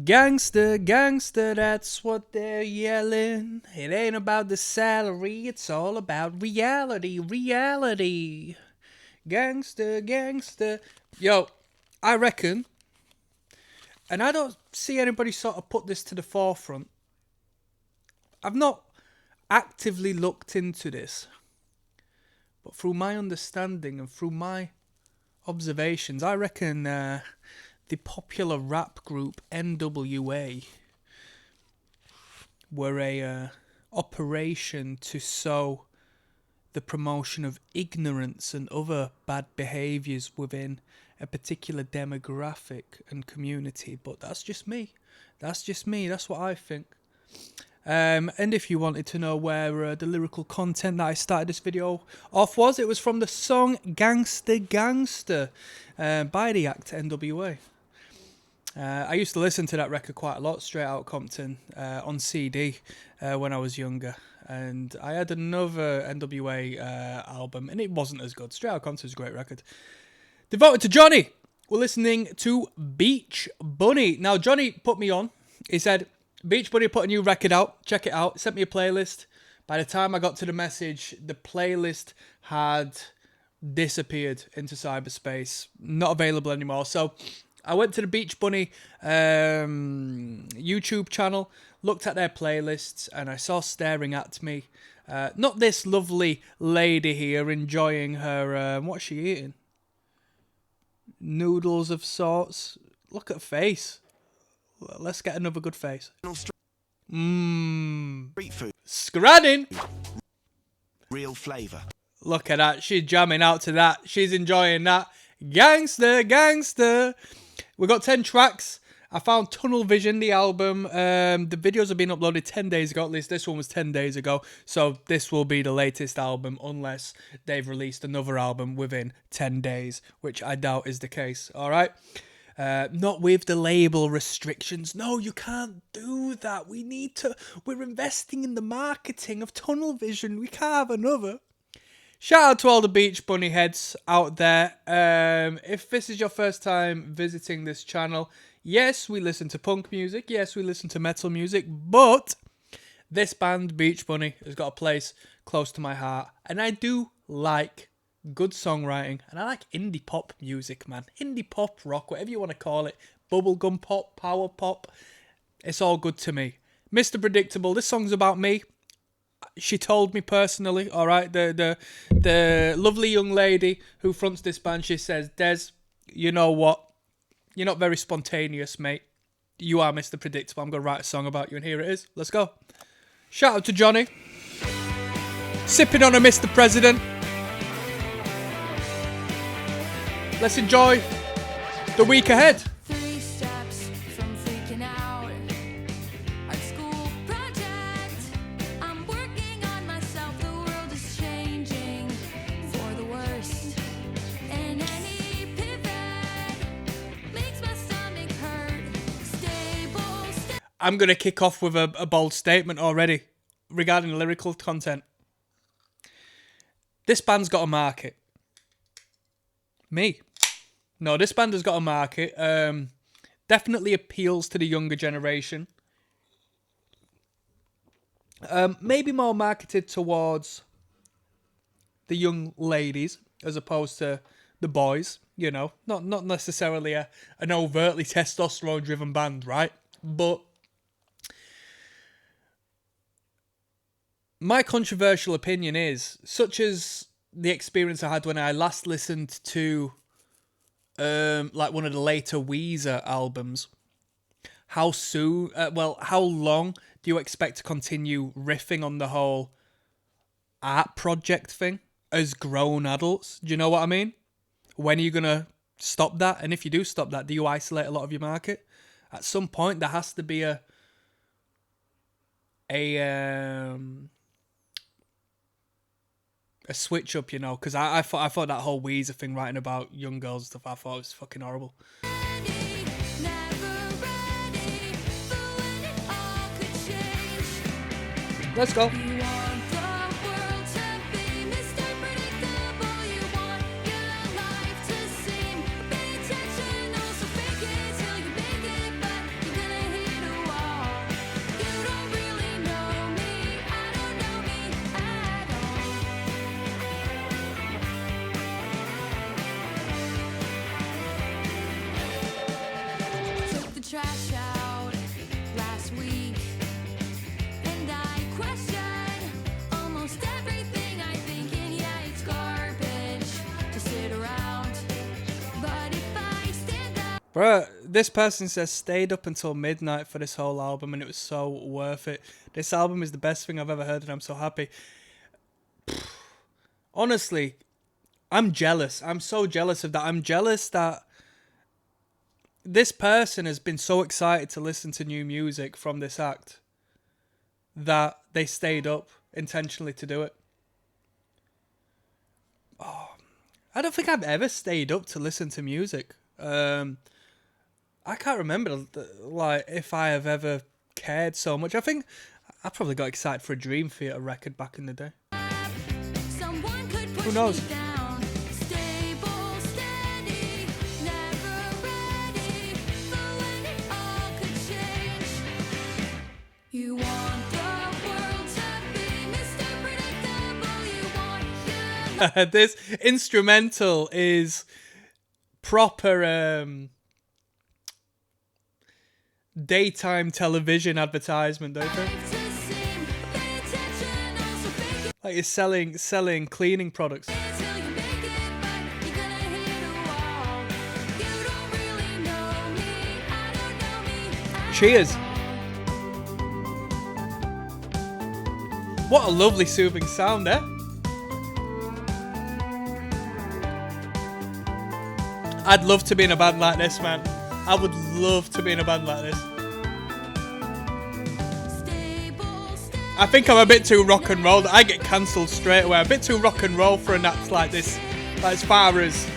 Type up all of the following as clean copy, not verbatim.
Gangster, gangster, that's what they're yelling. It ain't about the salary, it's all about reality, reality. Gangster, gangster. Yo, I reckon, and I don't see anybody sort of put this to the forefront. I've not actively looked into this, but through my understanding and through my observations, I reckon the popular rap group NWA were a operation to sow the promotion of ignorance and other bad behaviours within a particular demographic and community. But that's just me. That's what I think. And if you wanted to know where the lyrical content that I started this video off was, it was from the song Gangster Gangster by the act NWA. I used to listen to that record quite a lot, Straight Out Compton, on CD when I was younger. And I had another NWA album, and it wasn't as good. Straight Out Compton is a great record. Devoted to Johnny, we're listening to Beach Bunny. Now, Johnny put me on. He said, Beach Bunny put a new record out. Check it out. Sent me a playlist. By the time I got to the message, the playlist had disappeared into cyberspace. Not available anymore. So I went to the Beach Bunny YouTube channel, looked at their playlists, and I saw staring at me, not this lovely lady here enjoying her, what's she eating? Noodles of sorts. Look at her face. Let's get another good face. Street food. Scranning. Real flavour. Look at that. She's jamming out to that. She's enjoying that. Gangster, gangster. We got 10 tracks. I found Tunnel Vision, the album. The videos have been uploaded 10 days ago. At least this one was 10 days ago. So this will be the latest album unless they've released another album within 10 days, which I doubt is the case. All right. Not with the label restrictions. No, you can't do that. We're investing in the marketing of Tunnel Vision. We can't have another. Shout out to all the Beach Bunny heads out there. If this is your first time visiting this channel, yes, we listen to punk music. Yes, we listen to metal music. But this band, Beach Bunny, has got a place close to my heart. And I do like good songwriting. And I like indie pop music, man. Indie pop, rock, whatever you want to call it. Bubblegum pop, power pop. It's all good to me. Mr. Predictable, this song's about me. She told me personally, all right, the lovely young lady who fronts this band, she says, Des, you know what? You're not very spontaneous, mate. You are Mr. Predictable. I'm going to write a song about you, and here it is. Let's go. Shout out to Johnny. Sipping on a Mr. President. Let's enjoy the week ahead. I'm going to kick off with a bold statement already regarding the lyrical content. This band's got a market. Me. No, this band has got a market. Definitely appeals to the younger generation. Maybe more marketed towards the young ladies as opposed to the boys. You know, not necessarily an overtly testosterone-driven band, right? But my controversial opinion is, such as the experience I had when I last listened to like one of the later Weezer albums, how long do you expect to continue riffing on the whole art project thing as grown adults? Do you know what I mean? When are you going to stop that? And if you do stop that, do you isolate a lot of your market? At some point, there has to be a switch up, you know, because I thought that whole Weezer thing writing about young girls and stuff, I thought it was fucking horrible. Let's go. trash out last week, and I question almost everything I think, and yeah, it's garbage to sit around. But if I stand up, Bruh, this person says stayed up until midnight for this whole album and it was so worth it. This album is the best thing I've ever heard and I'm so happy. Honestly, I'm jealous. I'm so jealous of that. I'm jealous that this person has been so excited to listen to new music from this act that they stayed up intentionally to do it. Oh, I don't think I've ever stayed up to listen to music. I can't remember like if I have ever cared so much. I think I probably got excited for a Dream Theater record back in the day. someone could push Who knows? me down. Stable, steady, never ready for when it all could change. You want the world to be Mr. Predictable. You want your This instrumental is proper daytime television advertisement, don't you think? life to seem intentional, so fake it Like you're selling cleaning products. till you make it, but you're gonna hit a wall. You don't really know me, I don't know me. I Cheers. What a lovely soothing sound, eh? I'd love to be in a band like this, man. I would love to be in a band like this. stable, steady. I think I'm a bit too rock and roll. I get cancelled straight away. A bit too rock and roll for an act like this. Like, as far as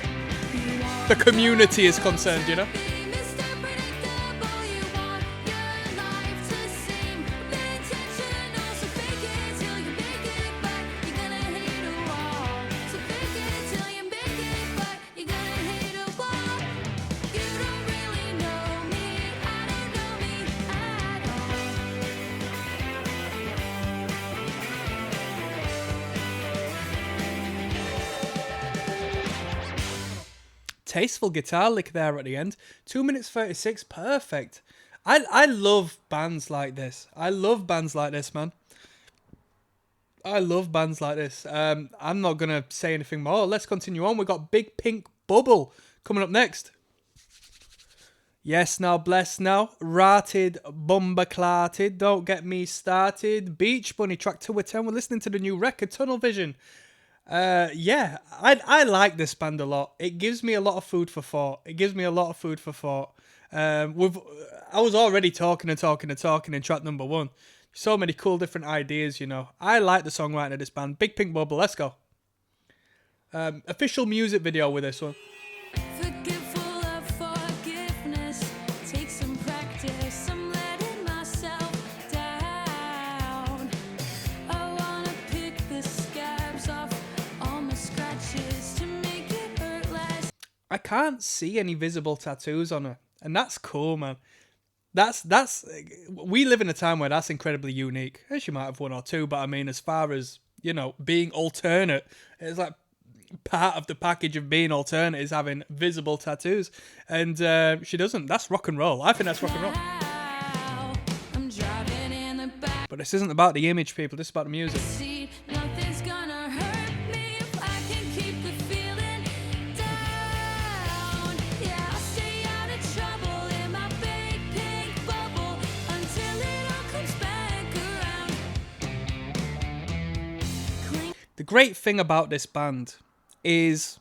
the community is concerned, you know? Be Mr. Predictable. You want your life to seem intentional, so fake it till you make it, but you're gonna hit a wall. So fake it till you make it, but you're gonna hit a wall. You don't really know me, I don't know me at Tasteful guitar lick there at the end. 2 minutes 36, perfect. I love bands like this. I love bands like this, man. I love bands like this. I'm not going to say anything more. Let's continue on. We've got Big Pink Bubble coming up next. Yes, now, bless now. Rotted, bumba clarted. Don't get me started. Beach Bunny, track 2 of 10. We're listening to the new record, Tunnel Vision. Yeah, I like this band a lot. It gives me a lot of food for thought. I was already talking in track number 1. So many cool different ideas, you know. I like the songwriting of this band. Big Pink Bubble, let's go. Official music video with this one. Forgetful of forgiveness, take some practice. I'm letting myself down. I wanna pick the scabs off all my scratches to make it hurt less. I can't see any visible tattoos on her, and that's cool, man. We live in a time where that's incredibly unique. She might have 1 or 2, but I mean, as far as, you know, being alternate, it's like part of the package of being alternate is having visible tattoos, and she doesn't. That's rock and roll. I think that's rock and roll. Now, I'm driving in the back But this isn't about the image, people. This is about the music. seat. Nothing's gonna hurt me if I can keep the feeling down. Yeah, I'll stay out of trouble in my big pink bubble until it all comes back around. Cling The great thing about this band is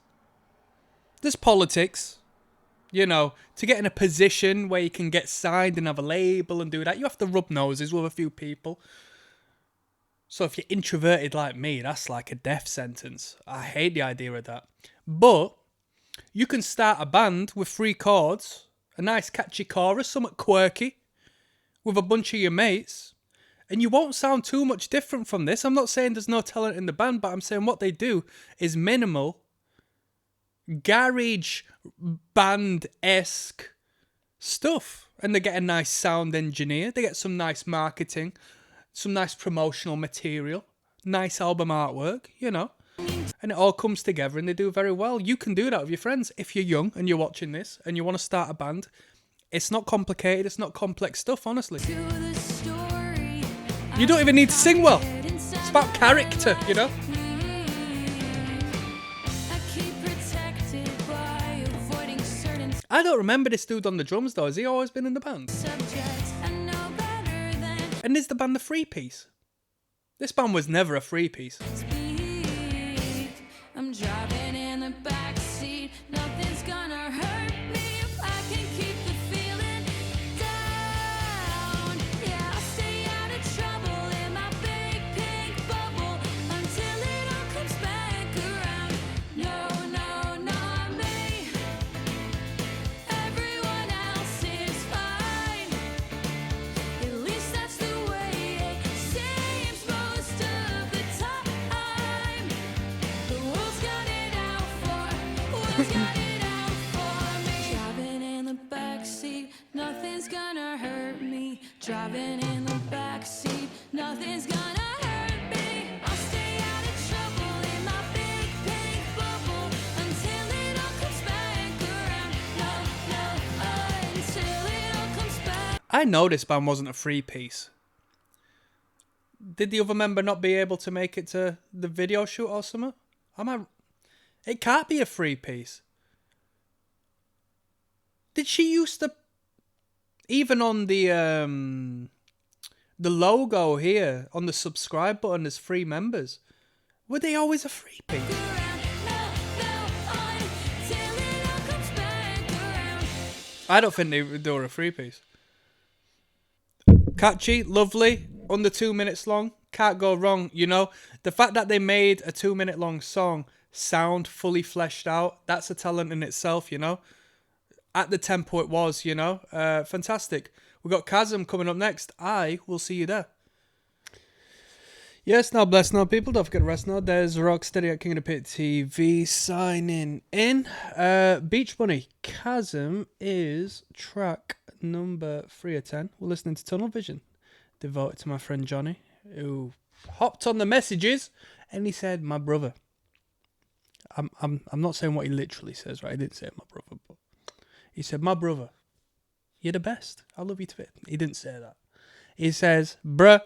there's politics. You know, to get in a position where you can get signed and have a label and do that, you have to rub noses with a few people. So if you're introverted like me, that's like a death sentence. I hate the idea of that. But you can start a band with 3 chords, a nice catchy chorus, somewhat quirky, with a bunch of your mates, and you won't sound too much different from this. I'm not saying there's no talent in the band, but I'm saying what they do is minimal, garage band-esque stuff. And they get a nice sound engineer, they get some nice marketing, some nice promotional material, nice album artwork, you know. And it all comes together and they do very well. You can do that with your friends. If you're young and you're watching this and you want to start a band, It's not complicated. It's not complex stuff, honestly. To the story. You don't even need to sing well. It's It's about character, you know? I keep protected by avoiding certain I don't remember this dude on the drums, though. Has he always been in the band? subjects. I know better than And is the band a three-piece? This band was never a three-piece. speak. I'm driving in the backseat. Nothing's gonna hurt me if I can keep the feeling down. Yeah, I'll stay out of trouble in my big pink bubble until it all comes back around. No, no, not me. Everyone else is fine. At least that's the way it seems most of the time. The world's got it out for me. Driving in the backseat, nothing's gonna hurt me. Driving in the backseat, nothing's gonna hurt me. I'll stay out of trouble in my big pink bubble until it all comes back around. No, until it all comes back. I know this band wasn't a three-piece. Did the other member not be able to make it to the video shoot or something? It can't be a three-piece. Did she used to... Even on the logo here, on the subscribe button, there's 3 members. Were they always a three-piece? I don't think they were a three-piece. Catchy, lovely, under 2 minutes long. Can't go wrong, you know. The fact that they made a 2-minute long song sound fully fleshed out, that's a talent in itself, you know. At the tempo it was, you know. Fantastic. We've got Chasm coming up next. I will see you there. Yes, now bless now people. Don't forget to rest now. There's ROCKSTEADY at King of the Pit TV signing in. Beach Bunny, Chasm is track number 3 of 10. We're listening to Tunnel Vision, devoted to my friend Johnny, who hopped on the messages and he said, "My brother." I'm not saying what he literally says, right? He didn't say my brother, but he said, "My brother, you're the best. I love you to bits." He didn't say that. He says, "Bruh,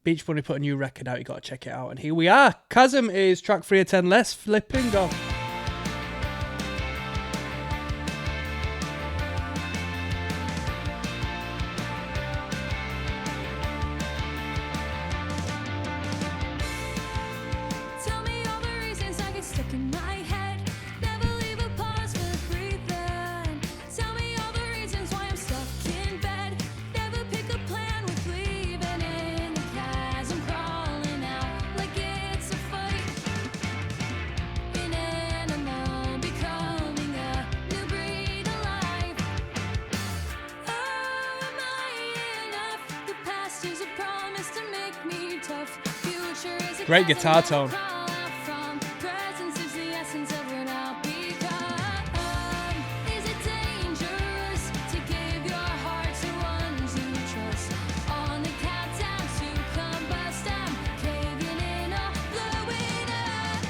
Beach Bunny put a new record out. You got to check it out." And here we are. Chasm is track 3 of 10. Let's flipping go. Tell me all the reasons I get stuck in my head. Never leave a pause for breathing. Tell me all the reasons why I'm stuck in bed. Never pick a plan with leaving in the chasm, crawling out like it's a fight. An animal becoming a new breed of life. Oh, am I enough? The past is a promise to make me tough. Future is a Great chasm guitar that tone. I'll crawl out from. Presence is the essence of what I'll become. Is it dangerous to give your heart to ones you trust? On the countdown to combust, I'm caving in or blowing up.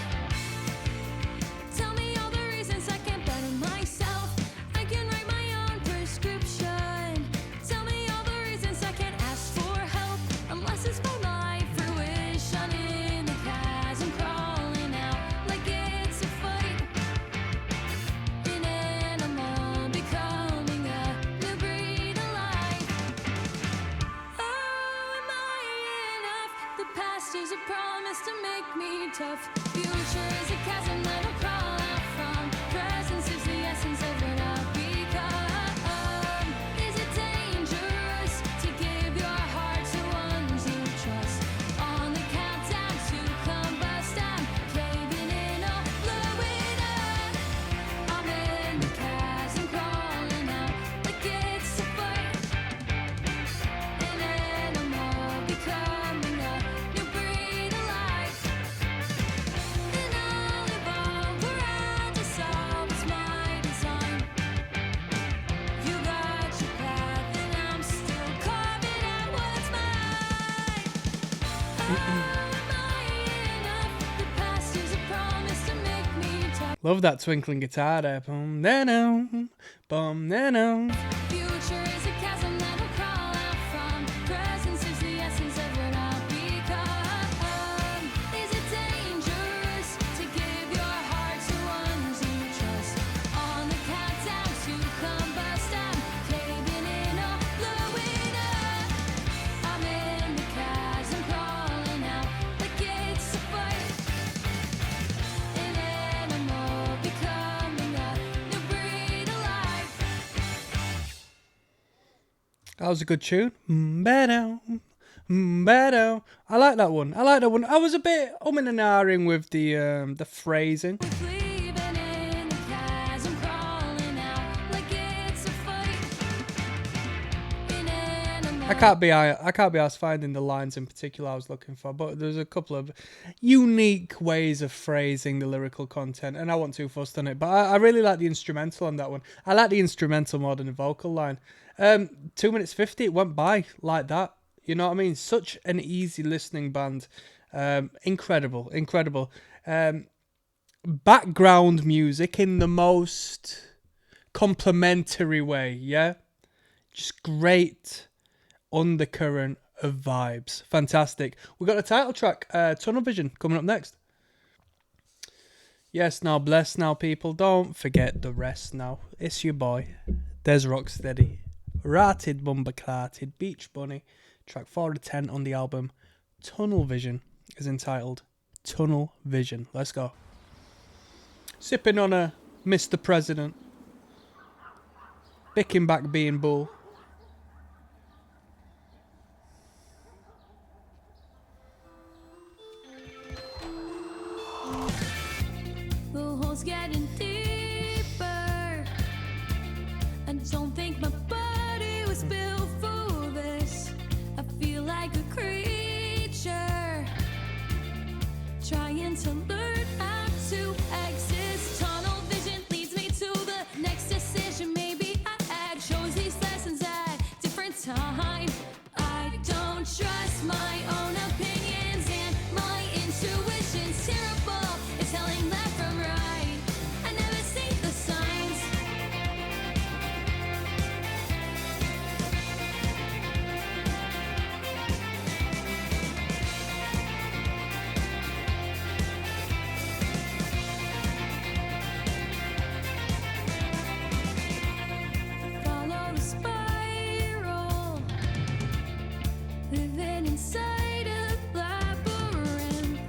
Tell me all the reasons I can't better myself. I can write my own prescription. Tell me all the reasons I can't ask for help unless it's for my fruition. In the chasm, crawling out like it's a fight. An animal becoming a new breed of life. Oh, am I enough? The past is a promise to make me tough. Future is a chasm that I'll crawl out from. Presence is the essence of what I'll become. Is it dangerous to give your heart to ones you trust? On the countdown to combust, I'm caving in or blowing up. I'm in the chasm, crawling out like it's a fight. An animal becoming a new breed of life. And I'll evolve around to solve what's my design. You got your path and I'm still carving out what's mine. Am I enough? The past is a promise to make me tough. Love that twinkling guitar there. Boom, da-dum, bum, no. Future is a chasm that will crawl out from. Presence is the essence of what I'll become. Is it dangerous to give your heart to ones you trust? On the countdown to combust, I'm caving in or blowing up. I'm in the chasm, crawling out like it's a fight. An animal becoming a new breed of life. That was a good tune. Better. I like that one. I was a bit umming and ahhing with the phrasing. Leaving in the chasm, crawling out like it's a fight. An animal. I can't be asked finding the lines in particular I was looking for, but there's a couple of unique ways of phrasing the lyrical content, and I wasn't too fussed on it. But I really like the instrumental on that one. I like the instrumental more than the vocal line. 2 minutes 50, it went by like that. You know what I mean? Such an easy listening band. Incredible. Background music in the most complimentary way, yeah? Just great undercurrent of vibes. Fantastic. We got a title track, Tunnel Vision, coming up next. Yes, now bless now, people. Don't forget the rest now. It's your boy, Des Rocksteady. Ratted Bumba Clarted Beach Bunny. Track 4 to 10 on the album Tunnel Vision is entitled Tunnel Vision. Let's go. Sipping on a Mr. President. Picking back being bull. The hole's getting deeper. I don't think my body was built for this. I feel like a creature trying to learn how to exist. Tunnel vision leads me to the next decision. Maybe I chose these lessons at different time. I don't trust my own opinions, and my intuition's terrible. It's telling left from right. I never see the signs. Follow the spiral, living inside a labyrinth.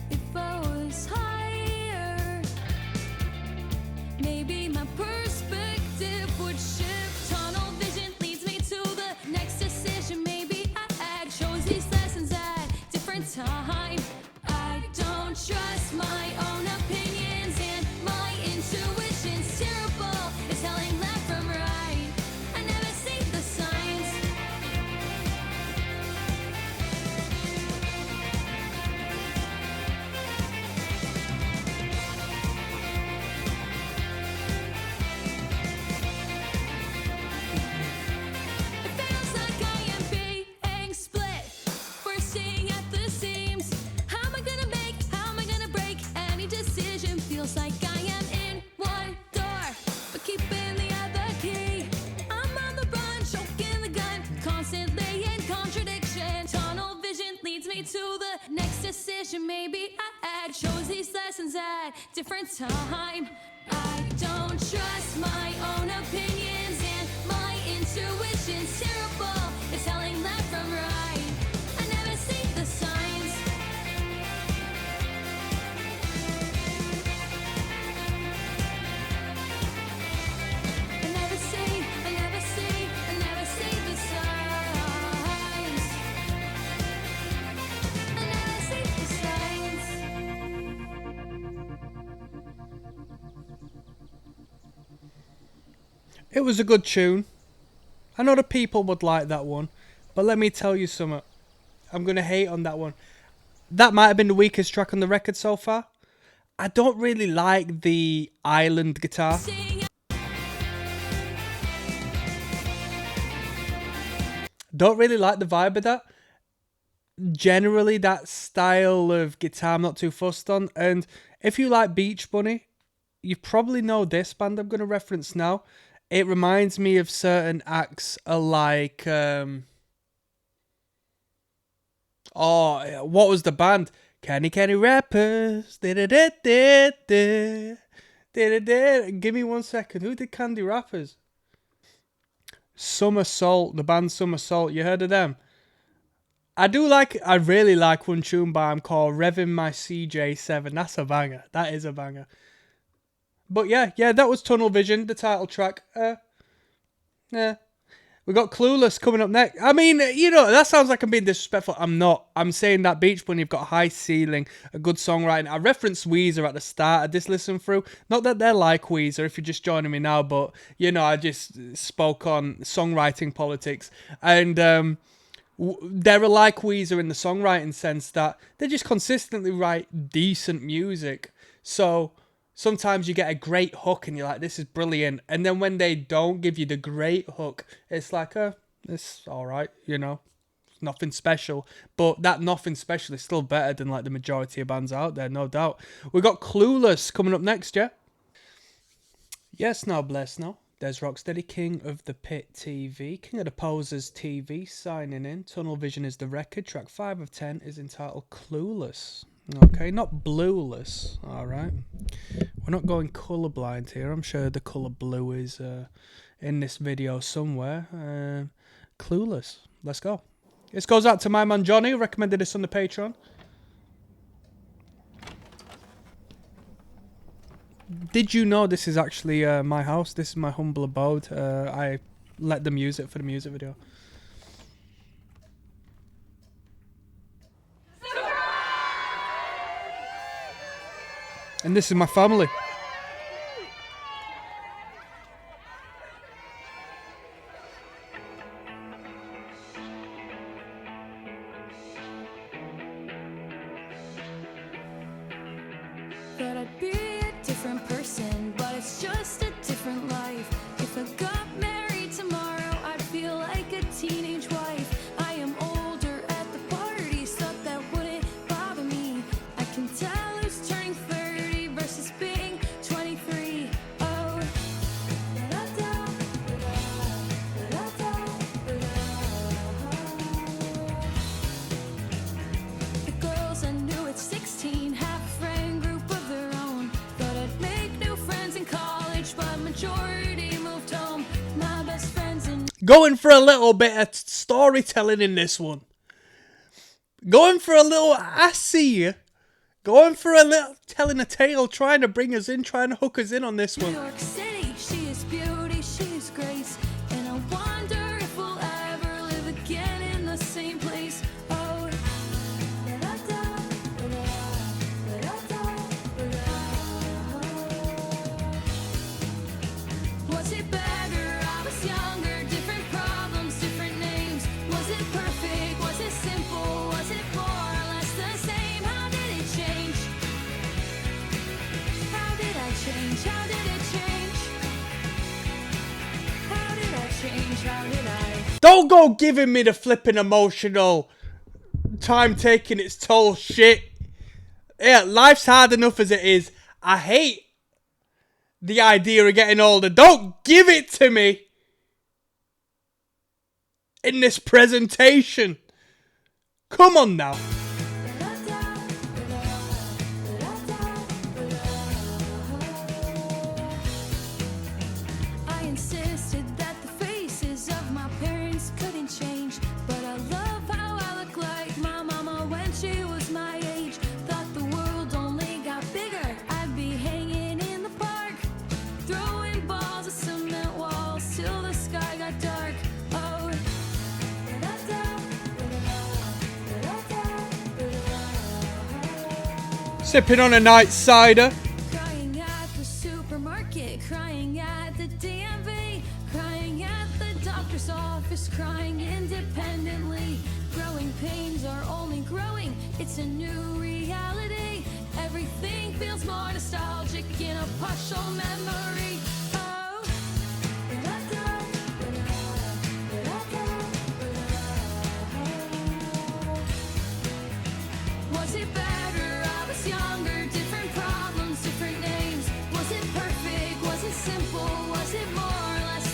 If I was higher, maybe my perspective would shift. Tunnel vision leads me to the next decision. Maybe I chose these lessons at different time. I don't trust my own opinions, and my intuition's terrible. It's telling left from right. I never see the signs. It feels like I am being split, bursting at the seams. How am I gonna make? How am I gonna break any decision? Feels like I am in one door, but keeping the other key. I'm on the run, choking the gun, constantly in contradiction. Tunnel vision leads me to the next decision. Maybe I chose these lessons at different time. I don't trust my own opinions, and my intuition's terrible. It's telling left from right. I never see the signs. I never see the signs. I never see the signs. It was a good tune. I know the people would like that one, but let me tell you something. I'm going to hate on that one. That might have been the weakest track on the record so far. I don't really like the island guitar. Sing Don't really like the vibe of that. Generally, that style of guitar I'm not too fussed on. And if you like Beach Bunny, you probably know this band I'm going to reference now. it reminds me of certain acts like what was the band? Candy Rappers. Give me 1 second. Who did Candy Rappers? Somersault, the band Somersault. You heard of them? I really like one tune by them called Revving My CJ7. That's a banger. That is a banger. But yeah, that was Tunnel Vision, the title track. Yeah. We got Clueless coming up next. I mean, that sounds like I'm being disrespectful. I'm not. I'm saying that Beach Bunny, you've got a high ceiling, a good songwriting. I referenced Weezer at the start of this listen through. Not that they're like Weezer, if you're just joining me now, but, I just spoke on songwriting politics. And they're like Weezer in the songwriting sense that they just consistently write decent music. So sometimes you get a great hook and you're like, this is brilliant. And then when they don't give you the great hook, it's like, it's all right, nothing special. But that nothing special is still better than like the majority of bands out there, no doubt. We got Clueless coming up next, yeah? Yes, now bless now. There's Rocksteady, King of the Pit TV, King of the Posers TV, signing in. Tunnel Vision is the record. Track 5 of 10 is entitled Clueless. Okay, not blueless, alright. We're not going colourblind here. I'm sure the colour blue is in this video somewhere. Clueless. Let's go. This goes out to my man Johnny, who recommended this on the Patreon. Did you know this is actually my house? This is my humble abode. I let them use it for the music video. And this is my family. That I'd be a different person, but it's just a different life. If I got married tomorrow, I'd feel like a teenage wife. I am older at the parties, thought that wouldn't bother me. I can tell who's turning 30 versus being 23. Oh, the girls I knew at 16 have a friend group of their own. Thought I'd make new friends in college, but majority moved home. My best friends and Going for a little bit of storytelling in this one. Going for a little, I see you. Going for a little, telling a tale, trying to bring us in, trying to hook us in on this New one. York City, she is beauty, she is grace. And I wonder if we'll ever live again in the same place. Oh, was it better? I was younger, different problems, different names. Was it perfect? Was it simple? Was it more or less the same? How did it change? How did I change? How did it change? How did I change? How did I? Don't go giving me the flipping emotional, time taking its toll shit. Yeah, life's hard enough as it is. I hate the idea of getting older. Don't give it to me in this presentation. Come on now. I insisted that the faces of my parents couldn't change, but I love how I look like my mama when she was my age. Thought the world only got bigger. I'd be hanging in the park, throwing balls at cement walls till the sky got dark. Oh, Sipping on a night cider. crying at the supermarket, crying at the DMV, crying at the doctor's office, crying independently. Growing pains are only growing, it's a new reality. Everything feels more nostalgic in a partial memory. Oh, was it better? I was younger, different problems, different names. Was it perfect? Was it simple? Was it more or less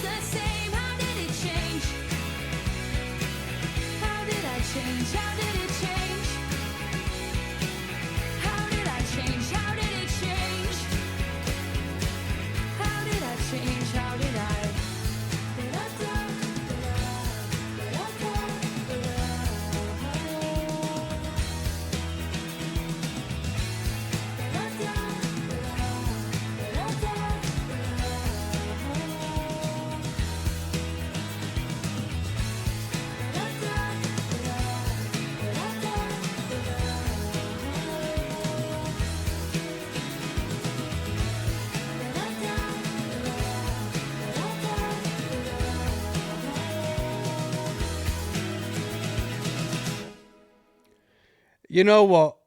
You know what?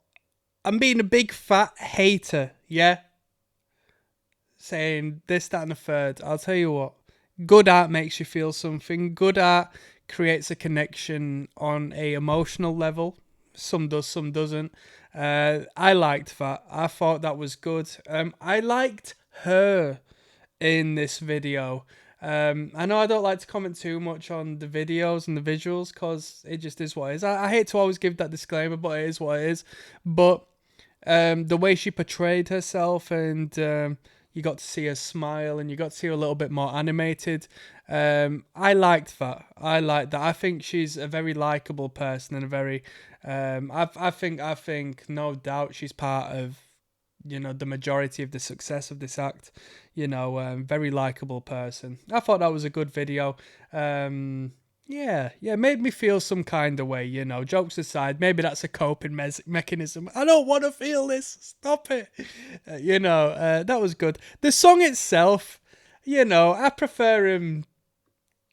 I'm being a big fat hater, yeah? Saying this, that, and the third. I'll tell you what. Good art makes you feel something. Good art creates a connection on a emotional level. Some does, some doesn't. I liked that. I thought that was good. I liked her in this video. I know I don't like to comment too much on the videos and the visuals because it just is what it is. I hate to always give that disclaimer, but it is what it is. But the way she portrayed herself and you got to see her smile and you got to see her a little bit more animated. I liked that. I like that. I think she's a very likable person and a very. I think no doubt she's part of the majority of the success of this act. Very likable person. I thought that was a good video. Yeah, made me feel some kind of way, jokes aside, maybe that's a coping mechanism. I don't want to feel this, stop it. That was good. The song itself, I prefer him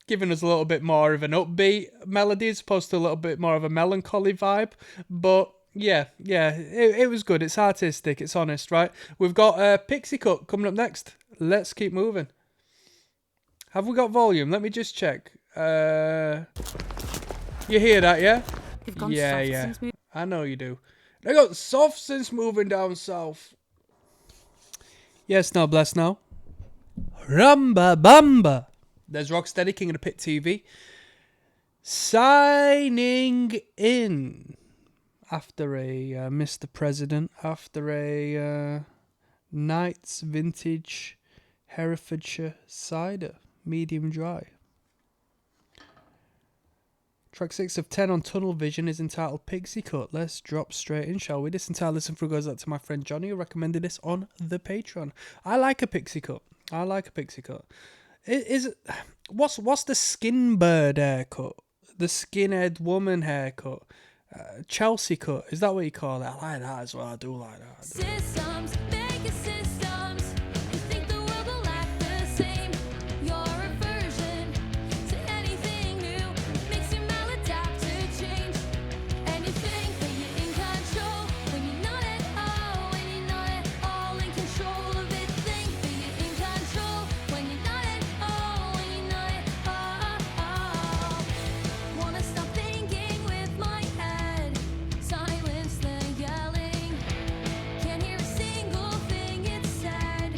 giving us a little bit more of an upbeat melody as opposed to a little bit more of a melancholy vibe, but yeah, it was good. It's artistic, it's honest, right? We've got Pixie Cut coming up next. Let's keep moving. Have we got volume? Let me just check. You hear that, yeah? Yeah. I know you do. They got soft since moving down south. Yes, now, bless now. Ramba Bamba. There's Rocksteady, King of the Pit TV. Signing in. After a Mr. President, after a Knight's Vintage Herefordshire Cider, medium dry. Track 6 of 10 on Tunnel Vision is entitled Pixie Cut. Let's drop straight in, shall we? This entire listen through goes out to my friend Johnny, who recommended this on the Patreon. I like a Pixie Cut. What's the skin bird haircut? The skinhead woman haircut? Chelsea cut, is that what you call it? I like that as well. I do like that. Systems, making systems. You think the world will act the same. Your aversion to anything new makes you maladapt to change. And you think that you're in control when you're not at all. When you're not at all in control of it. Think that you're in control when you're not at all. When you're not at all. Wanna stop thinking with my head. Silence the yelling. Can't hear a single thing it's said.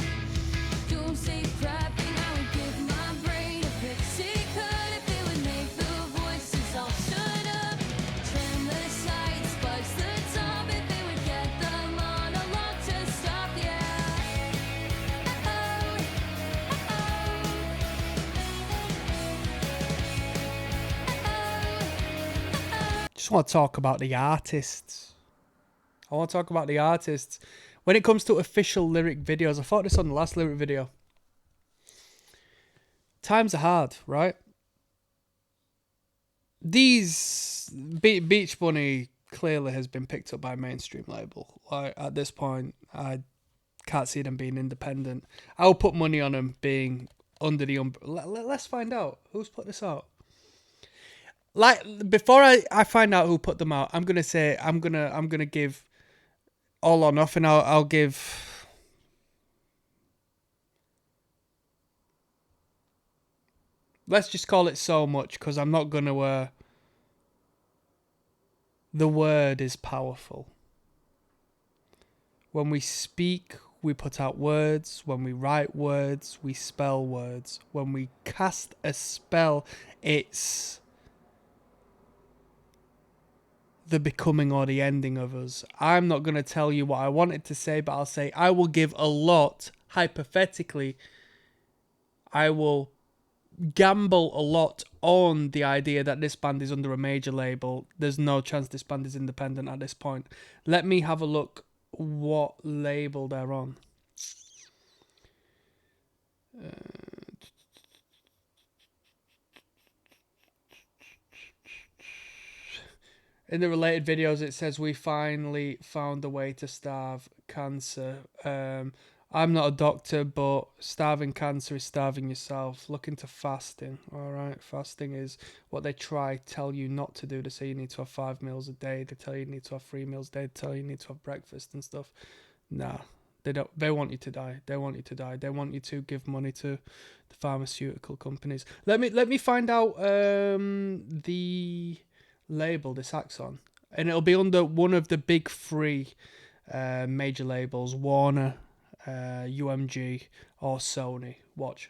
Doomsday prepping. I would give my brain a pixie cut if it would make the voices all shut up. Trim the sides, fudge the top if it would get the monologue to stop. Yeah. Just want to talk about the artists. When it comes to official lyric videos, I thought this on the last lyric video. Times are hard, right? These Beach Bunny clearly has been picked up by a mainstream label. Like, at this point, I can't see them being independent. I'll put money on them being under the umbrella. Let's find out who's put this out. Like, before I find out who put them out, I'm gonna give all or nothing. I'll give. Let's just call it so much, because I'm not gonna. The word is powerful. When we speak, we put out words. When we write words, we spell words. When we cast a spell, it's the becoming or the ending of us. I'm not going to tell you what I wanted to say, but I'll say I will give a lot, hypothetically, I will gamble a lot on the idea that this band is under a major label. There's no chance this band is independent at this point. Let me have a look what label they're on. In the related videos, it says we finally found a way to starve cancer. I'm not a doctor, but starving cancer is starving yourself. Look into fasting, all right? Fasting is what they tell you not to do. They say you need to have 5 meals a day. They tell you need to have 3 meals a day. They tell you need to have breakfast and stuff. Nah, they don't. They want you to die. They want you to die. They want you to give money to the pharmaceutical companies. Let me find out the label this act's on, and it'll be under one of the big three major labels: Warner, UMG, or Sony. Watch.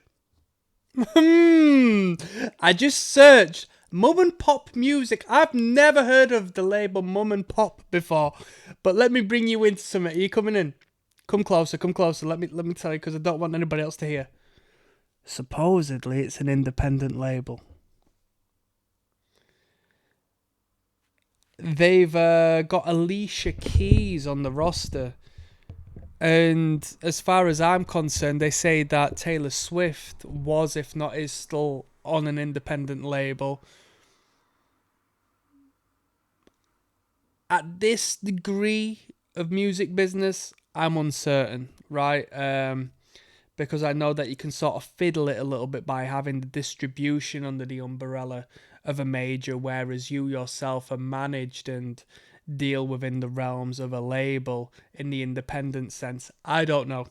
I just searched mum and pop music. I've never heard of the label mum and pop before, but let me bring you into something. Are you coming in? Come closer, come closer. Let me tell you, because I don't want anybody else to hear. Supposedly, it's an independent label. They've got Alicia Keys on the roster. And as far as I'm concerned, they say that Taylor Swift was, if not is, still on an independent label. At this degree of music business, I'm uncertain, right? Because I know that you can sort of fiddle it a little bit by having the distribution under the umbrella of a major, whereas you yourself are managed and deal within the realms of a label in the independent sense. I don't know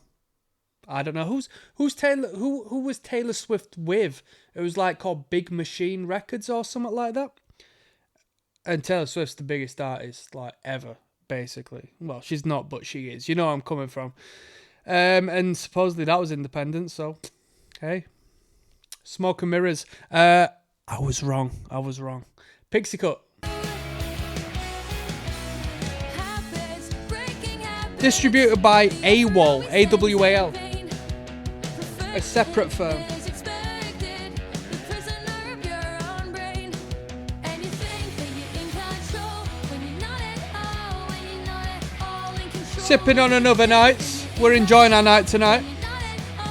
who's Taylor. Who was Taylor Swift with? It was like called Big Machine Records or something like that. And Taylor Swift's the biggest artist like ever, basically. Well, she's not, but she is. You know where I'm coming from. And supposedly that was independent. So, hey, smoke and mirrors. I was wrong. Pixie Cut. Distributed by AWAL, AWAL, a separate firm. Sipping on another night. We're enjoying our night tonight.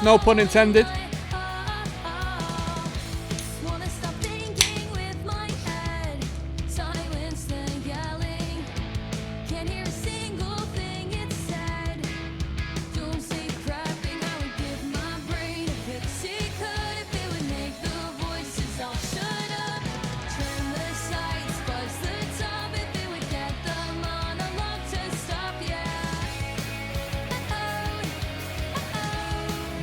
No pun intended.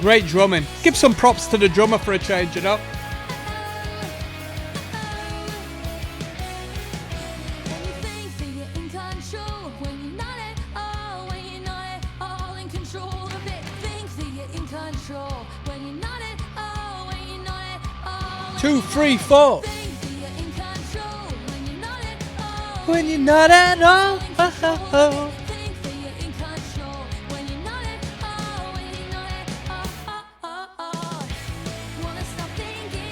Great drumming. Give some props to the drummer for a change, you know? Two, three, four. When you're not at all.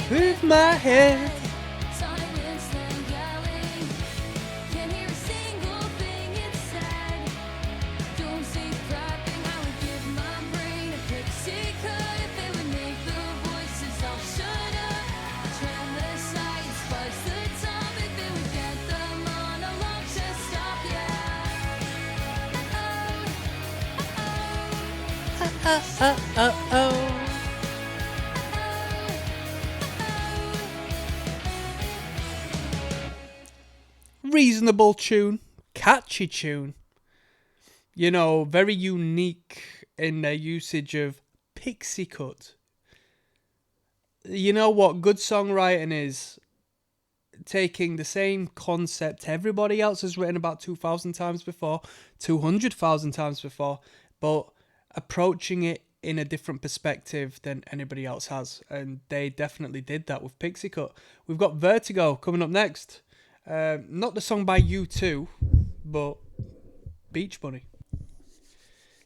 With my head. Reasonable tune, catchy tune, you know, very unique in their usage of pixie cut. You know what good songwriting is? Taking the same concept everybody else has written about 2,000 times before, 200,000 times before, but approaching it in a different perspective than anybody else has. And they definitely did that with Pixie Cut. We've got Vertigo coming up next. Not the song by U2, but Beach Bunny.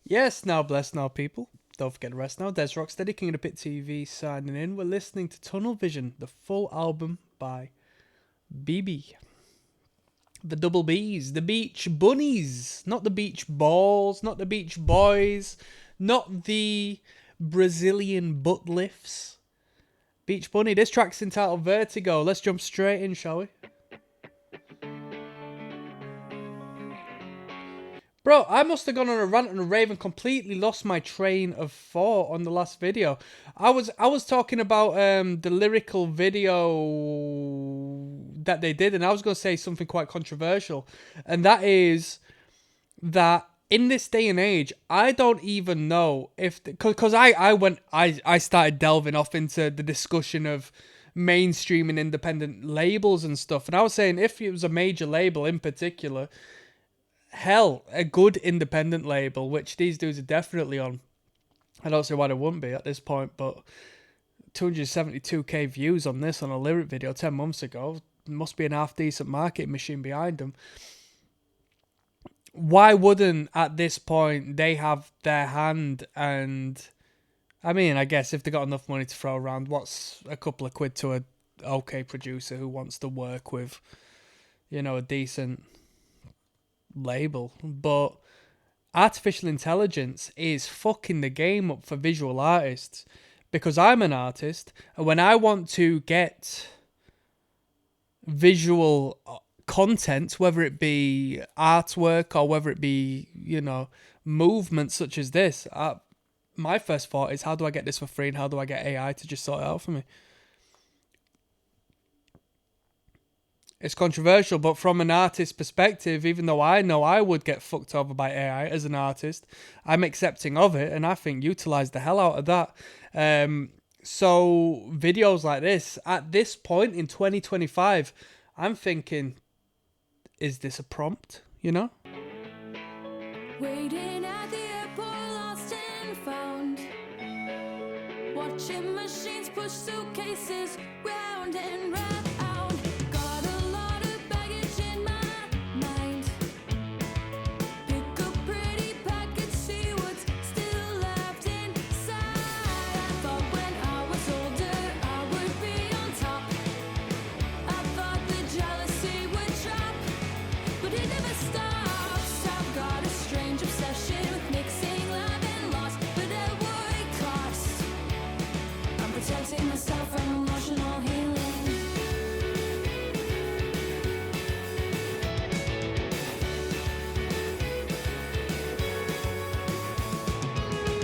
Yes, now bless now people. Don't forget the rest now. Des Rocksteady, King of the Pit TV signing in. We're listening to Tunnel Vision, the full album by BB. The double B's, the Beach Bunnies, not the Beach Balls, not the Beach Boys, not the Brazilian butt lifts. Beach Bunny. This track's entitled Vertigo. Let's jump straight in, shall we? Bro, I must have gone on a rant and a rave and completely lost my train of thought on the last video. I was talking about the lyrical video that they did, and I was going to say something quite controversial, and that is that in this day and age, I don't even know if, because I started delving off into the discussion of mainstream and independent labels and stuff, and I was saying if it was a major label in particular, hell, a good independent label, which these dudes are definitely on. I don't see why they wouldn't be at this point, but 272k views on this on a lyric video 10 months ago, must be an half decent marketing machine behind them. Why wouldn't at this point they have their hand? And I mean, I guess if they got enough money to throw around, what's a couple of quid to a okay producer who wants to work with, you know, a decent label? But artificial intelligence is fucking the game up for visual artists, because I'm an artist, and when I want to get visual content, whether it be artwork or whether it be, you know, movements such as this, my first thought is, how do I get this for free, and how do I get AI to just sort it out for me? It's controversial, but from an artist's perspective, even though I know I would get fucked over by AI as an artist, I'm accepting of it, and I think utilize the hell out of that. So videos like this, at this point in 2025, I'm thinking, is this a prompt, you know? Waiting at the airport, lost and found. Watching machines push suitcases round and round. Got a lot of baggage in my mind. Pick a pretty package, see what's still left inside. I thought when I was older I would be on top. I thought the jealousy would drop, but it never stops. I've got a strange obsession with mixing love and loss, but at what cost? I'm protecting myself from emotional healing.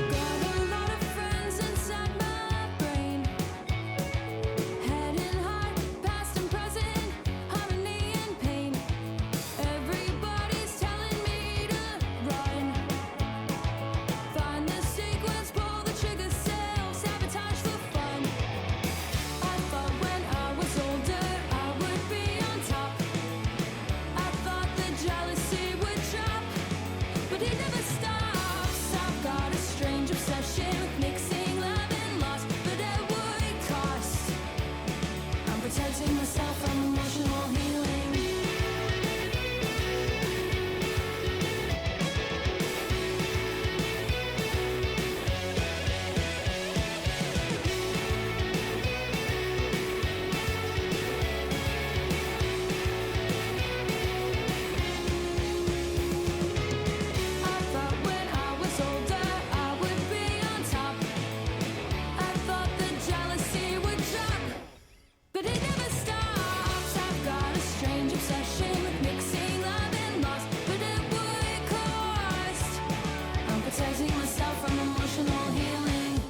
Got a lot of friends inside my brain. Head and heart, past and present, harmony and pain. Everybody's telling me to run. Find the sequence, pull the trigger, self-sabotage for fun. I thought when I was older I would be on top. I thought the jealousy would drop, but it never stops. I've got a strange obsession with mixing love and loss, but at what cost? I'm protecting myself from emotional healing. I thought when I was older I would be on top. I thought the jealousy would drop, but it never stops. I've got a strange obsession with mixing love and loss, but at what cost? I'm protecting myself from emotional healing.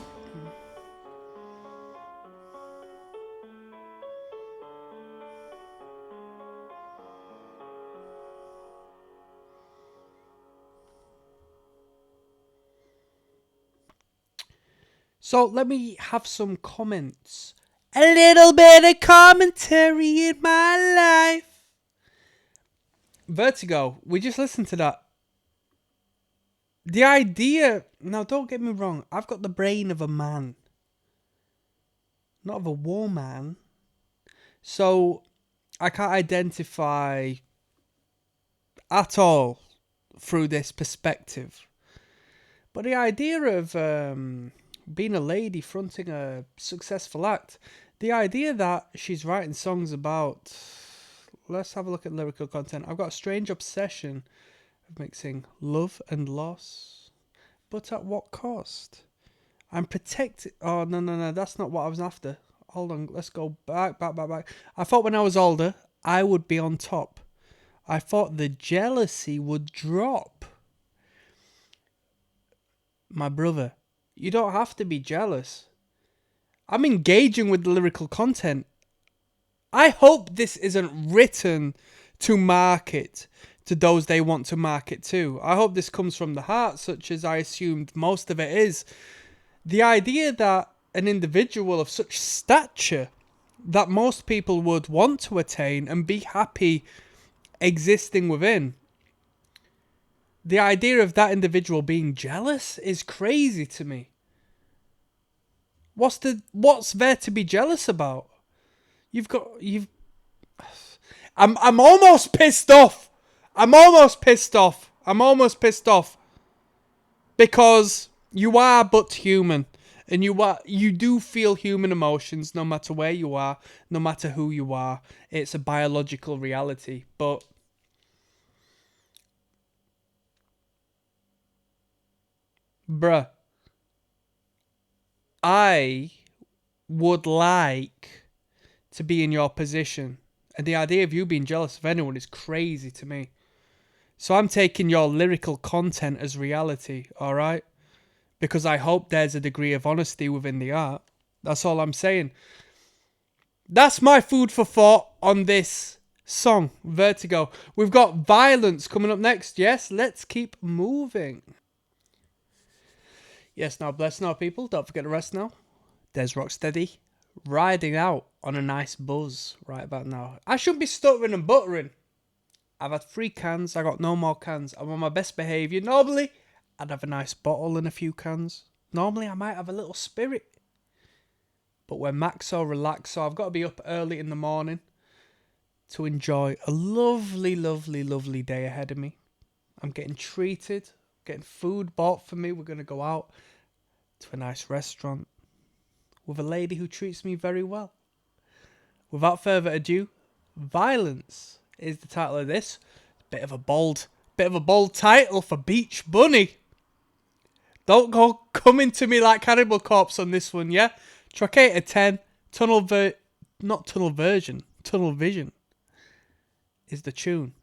So let me have some comments. A little bit of commentary in my life. Vertigo, we just listened to that. The idea, now don't get me wrong, I've got the brain of a man, not of a woman. So I can't identify at all through this perspective. But the idea of being a lady fronting a successful act, the idea that she's writing songs about, let's have a look at lyrical content. I've got a strange obsession of mixing love and loss, but at what cost? I'm protected. Oh, no, that's not what I was after. Hold on, let's go back. I thought when I was older, I would be on top. I thought the jealousy would drop. my brother, you don't have to be jealous. I'm engaging with the lyrical content. I hope this isn't written to market to those they want to market to. I hope this comes from the heart, such as I assumed most of it is. The idea that an individual of such stature that most people would want to attain and be happy existing within, the idea of that individual being jealous is crazy to me. What's there to be jealous about? I'm almost pissed off. I'm almost pissed off. Because you are but human. And you do feel human emotions no matter where you are, no matter who you are. It's a biological reality. But bruh, I would like to be in your position. And the idea of you being jealous of anyone is crazy to me. So I'm taking your lyrical content as reality, alright? Because I hope there's a degree of honesty within the art. That's all I'm saying. That's my food for thought on this song, Vertigo. We've got Violence coming up next. Yes, let's keep moving. Yes, now bless now, people. Don't forget to rest now. There's Rocksteady riding out on a nice buzz right about now. I shouldn't be stuttering and buttering. I've had 3 cans. I got no more cans. I'm on my best behaviour. Normally, I'd have a nice bottle and a few cans. Normally, I might have a little spirit. But we're maxo relaxed, so I've got to be up early in the morning to enjoy a lovely, lovely, lovely day ahead of me. I'm getting treated, getting food bought for me. We're going to go out to a nice restaurant with a lady who treats me very well. Without further ado, Violence is the title of this. Bit of a bold title for Beach Bunny. Don't go coming to me like Cannibal Corpse on this one, yeah? Track 8 of 10, Tunnel Vision is the tune.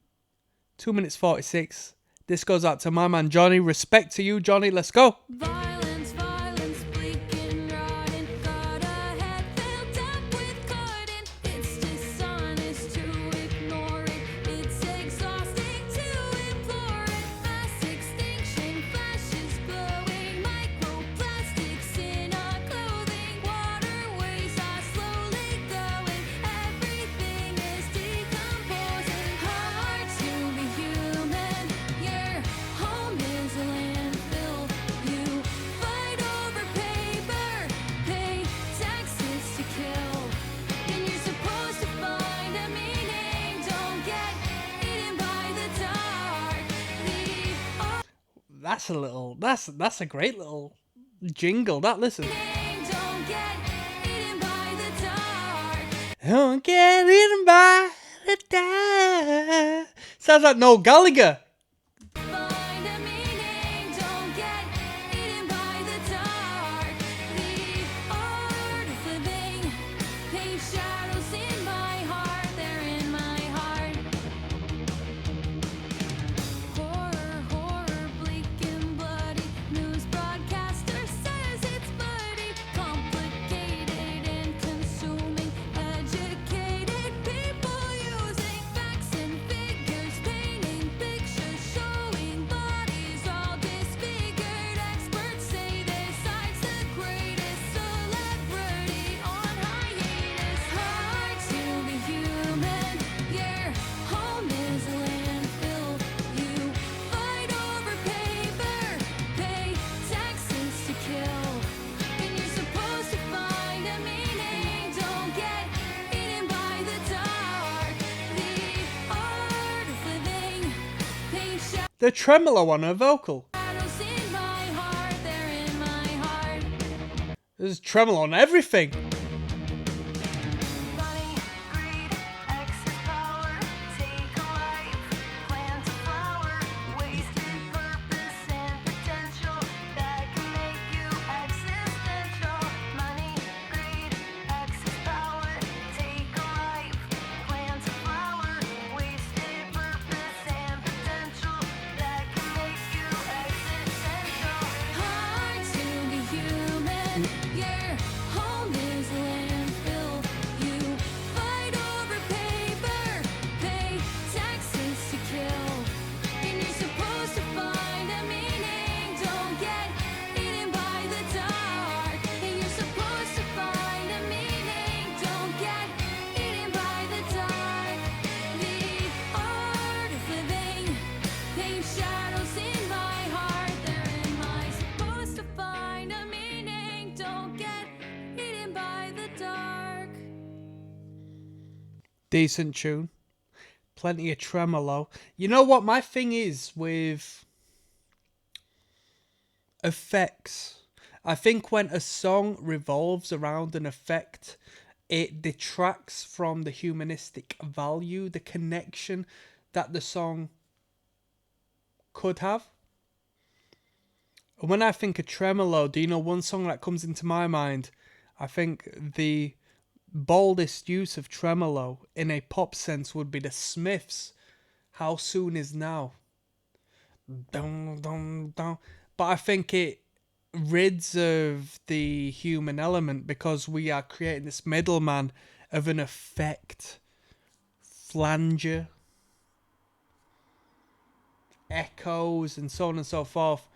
2 minutes 46. This goes out to my man Johnny. Respect to you, Johnny. Let's go. Violence, violence, bleak and rotten. Got a head filled up with cotton. It's dishonest to ignore it. It's exhausting to implore it. Mass extinction, flashes glowing. Microplastics in our clothing. Waterways are slowly going. Everything is decomposing. Hard to be human. Your home is a landfill. You fight over paper, pay taxes to kill. And you're supposed to find a meaning. Don't get eaten by the dark. That's a great little jingle. That listen. Don't get eaten by the dark. Don't get eaten by the dark. Sounds like Noel Gallagher. Find a meaning. Don't get eaten by the dark. The art of living. Paint shadows in my heart. They're in my heart. Horror, horror, bleak and bloody. News broadcaster says it's bloody. Complicated and consuming. Educated people using facts and figures. Painting pictures showing bodies all disfigured. Experts say this site's the greatest celebrity on hiatus. Hard to be human. Your home is a landfill. You fight over paper, pay taxes to kill. And you're supposed to find a meaning. Don't get eaten by the dark. The art of living. Paint The tremolo on her vocal. shadows in my heart. They're in my heart. There's tremolo on everything. Money, greed, excess power, take a life, plant a flower, wasted purpose and potential that can make you existential. Money, greed, excess power, take a life, plant a flower, wasted purpose and potential that can make you existential. Hard Decent tune. Plenty of tremolo. You know what my thing is with effects? I think when a song revolves around an effect, it detracts from the humanistic value, the connection that the song could have. When I think of tremolo, do you know one song that comes into my mind? I think the boldest use of tremolo in a pop sense would be the Smiths. How Soon Is Now. Dun, dun, dun. But I think it rids of the human element because we are creating this middleman of an effect, flanger, echoes, and so on and so forth.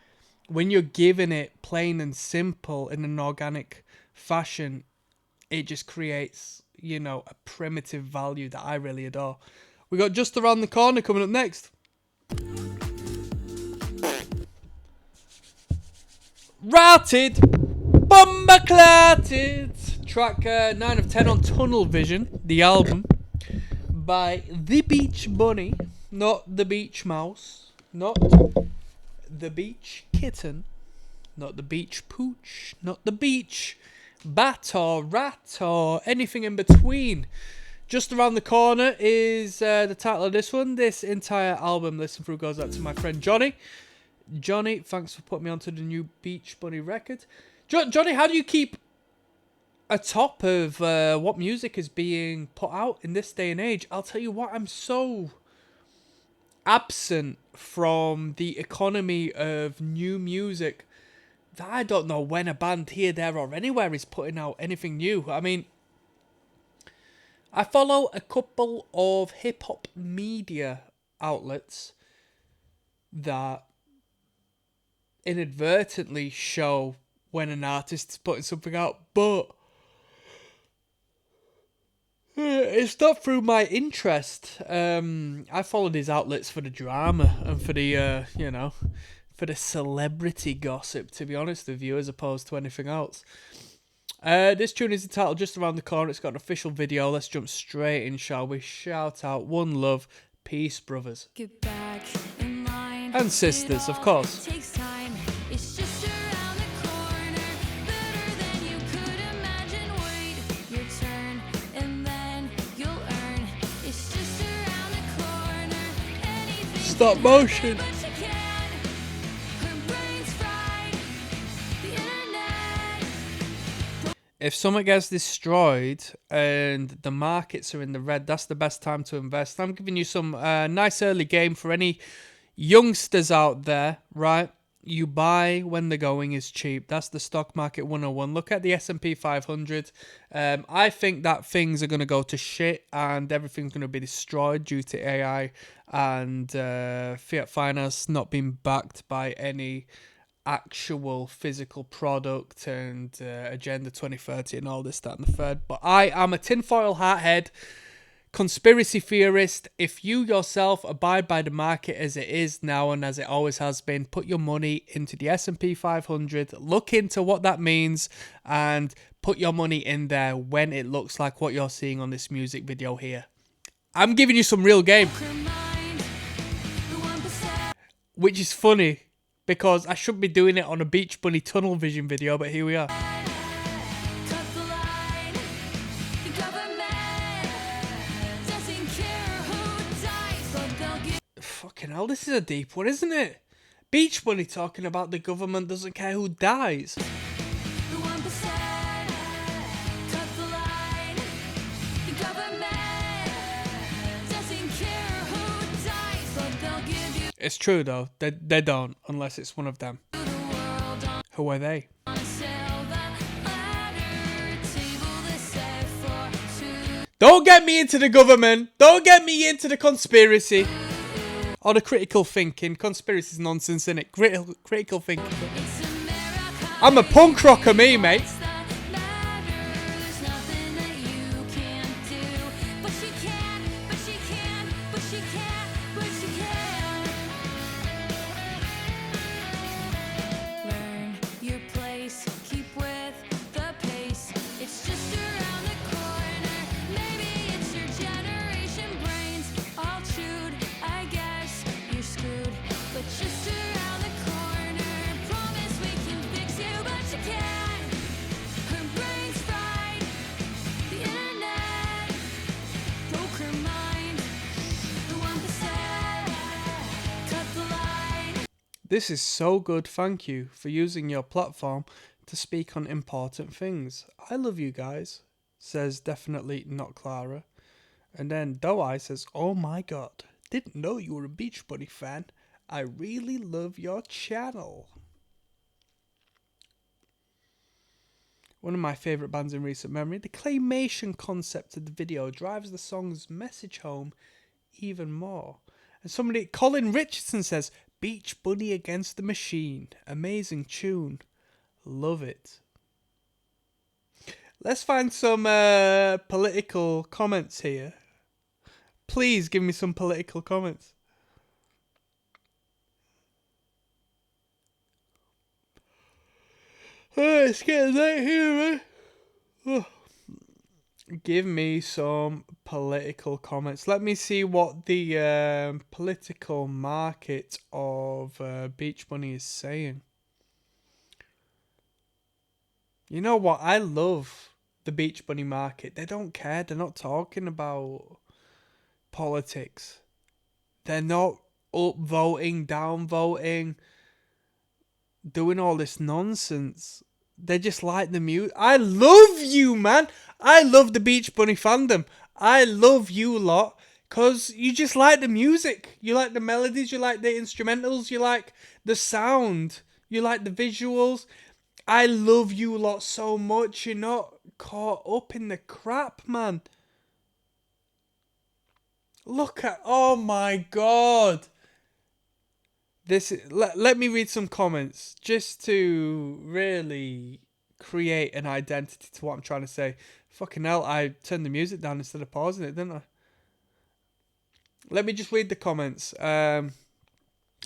When you're giving it plain and simple in an organic fashion, it just creates, you know, a primitive value that I really adore. We got Just Around the Corner coming up next. Routed, Bombaclatted. Track 9 of 10 on Tunnel Vision, the album, by The Beach Bunny, not The Beach Mouse, not The Beach Kitten, not The Beach Pooch, not The Beach Bat or Rat or anything in between. Just Around the Corner is the title of this one. This entire album listen through goes out to my friend Johnny. Johnny, thanks for putting me onto the new Beach Bunny record. Johnny, how do you keep atop of what music is being put out in this day and age? I'll tell you what, I'm so absent from the economy of new music that I don't know when a band here, there, or anywhere is putting out anything new. I mean, I follow a couple of hip-hop media outlets that inadvertently show when an artist is putting something out, but it's not through my interest. I follow these outlets for the drama and for the, you know, for the celebrity gossip, to be honest with you, as opposed to anything else. This tune is entitled Just Around the Corner. It's got an official video. Let's jump straight in, shall we? Shout out, one love, peace, brothers. Get back in line. And sisters, of course. It takes time. It's just around the corner. Better than you could imagine. Wait your turn, and then you'll earn. It's just around the corner. Anything Stop can motion. happen, but you can. Her brain's fried. The internet. If something gets destroyed and the markets are in the red, that's the best time to invest. I'm giving you some nice early game for any youngsters out there, right? You buy when the going is cheap. That's the stock market 101. Look at the S&P 500. I think that things are going to go to shit and everything's going to be destroyed due to AI and fiat finance not being backed by any actual physical product and Agenda 2030 and all this, that, and the third. But I am a tinfoil hat head conspiracy theorist. If you yourself abide by the market as it is now and as it always has been, put your money into the S&P 500, look into what that means, and put your money in there when it looks like what you're seeing on this music video here. I'm giving you some real game, Remind the 1%. which is funny because I should be doing it on a Beach Bunny tunnel vision video, but here we are. Cut the line. The government doesn't care who dies, but they'll give Fucking hell, this is a deep one, isn't it? Beach Bunny talking about the government doesn't care who dies. the 1%. Cut the line. The government doesn't care who dies, but they'll give you It's true though, they don't, unless it's one of them. the world Who are they? on a silver platter. Table that's set for two. Don't get me into the government. Don't get me into the conspiracy. Or the critical thinking. Conspiracy's nonsense, innit? Critical thinking. It's America. I'm a punk rocker, me, mate. That matters. Nothing that you can't do. But she can, but she can, but she can, but she can. Learn your place. Keep with the pace. It's just around the corner. Maybe it's your generation. This is so good. Thank you for using your platform to speak on important things. I love you guys, says definitely not Clara. And then Doe says, oh my god, didn't know you were a Beach Bunny fan. I really love your channel. One of my favourite bands in recent memory, the claymation concept of the video drives the song's message home even more. And somebody, Colin Richardson says, Beach Bunny Against the Machine. Amazing tune. Love it. Let's find some political comments here. Please give me some political comments. Oh, it's getting late here, man. Oh. Give me some political comments. Let me see what the political market of Beach Bunny is saying. You know what? I love the Beach Bunny market. They don't care. They're not talking about politics. They're not upvoting, downvoting, doing all this nonsense. They just like the music. I love you, man. I love the Beach Bunny fandom. I love you lot because you just like the music. You like the melodies. You like the instrumentals. You like the sound. You like the visuals. I love you lot so much. You're not caught up in the crap, man. Look at... Oh, my God. Let me read some comments just to really create an identity to what I'm trying to say. Fucking hell, I turned the music down instead of pausing it, didn't I? Let me just read the comments. I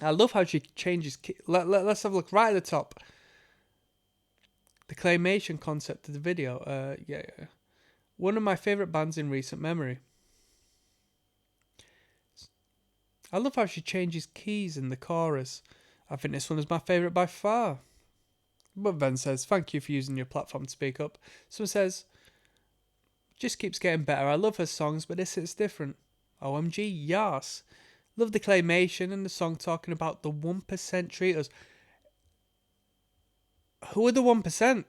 love how she changes... Let's have a look right at the top. The claymation concept of the video. Yeah. One of my favourite bands in recent memory. I love how she changes keys in the chorus. I think this one is my favourite by far. But then says, thank you for using your platform to speak up. Someone says, just keeps getting better. I love her songs, but this is different. OMG, yes. Love the claymation and the song talking about the 1% treaters. Who are the 1%?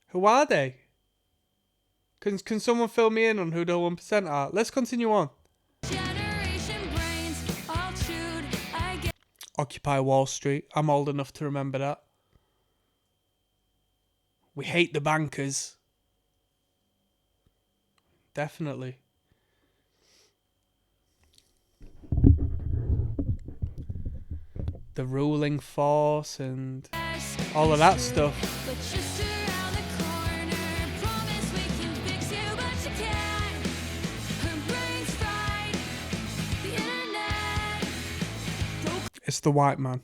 Who are they? Can someone fill me in on who the 1% are? Let's continue on. Occupy Wall Street. I'm old enough to remember that. We hate the bankers. Definitely. The ruling force and all of that stuff. It's the white man.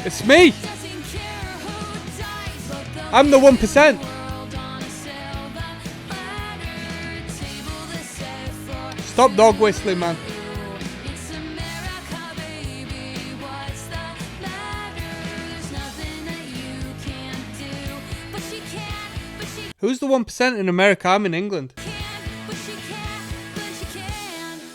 It's me. I'm the 1%. Stop dog whistling, man. Who's the 1% in America? I'm in England.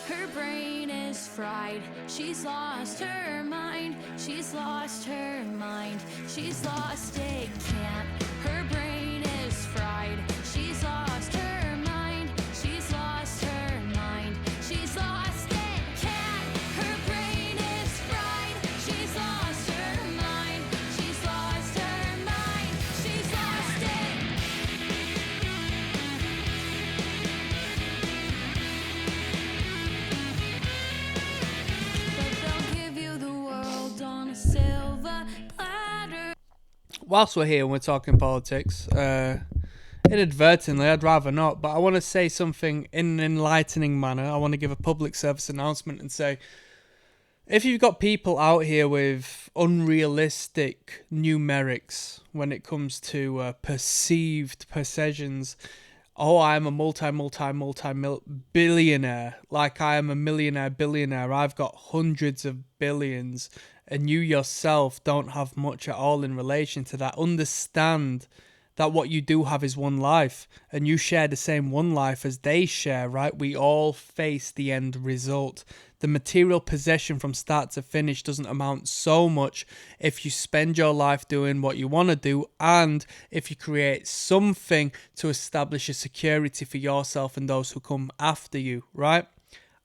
Her brain is fried. She's lost her mind. She's lost her mind. She's lost it. Can't. Her brain is fried. She's lost her mind. She's lost her mind. She's lost it. Can't. Her brain is fried. She's lost her mind. She's lost her mind. She's lost it. Whilst we're here and we're talking politics, inadvertently, I'd rather not, but I want to say something in an enlightening manner. I want to give a public service announcement and say, if you've got people out here with unrealistic numerics when it comes to perceived possessions, oh, I'm a multi-billionaire, like I am a millionaire, billionaire, I've got hundreds of billions, and you yourself don't have much at all in relation to that. Understand that what you do have is one life, and you share the same one life as they share, right? We all face the end result. The material possession from start to finish doesn't amount so much if you spend your life doing what you want to do, and if you create something to establish a security for yourself and those who come after you, right?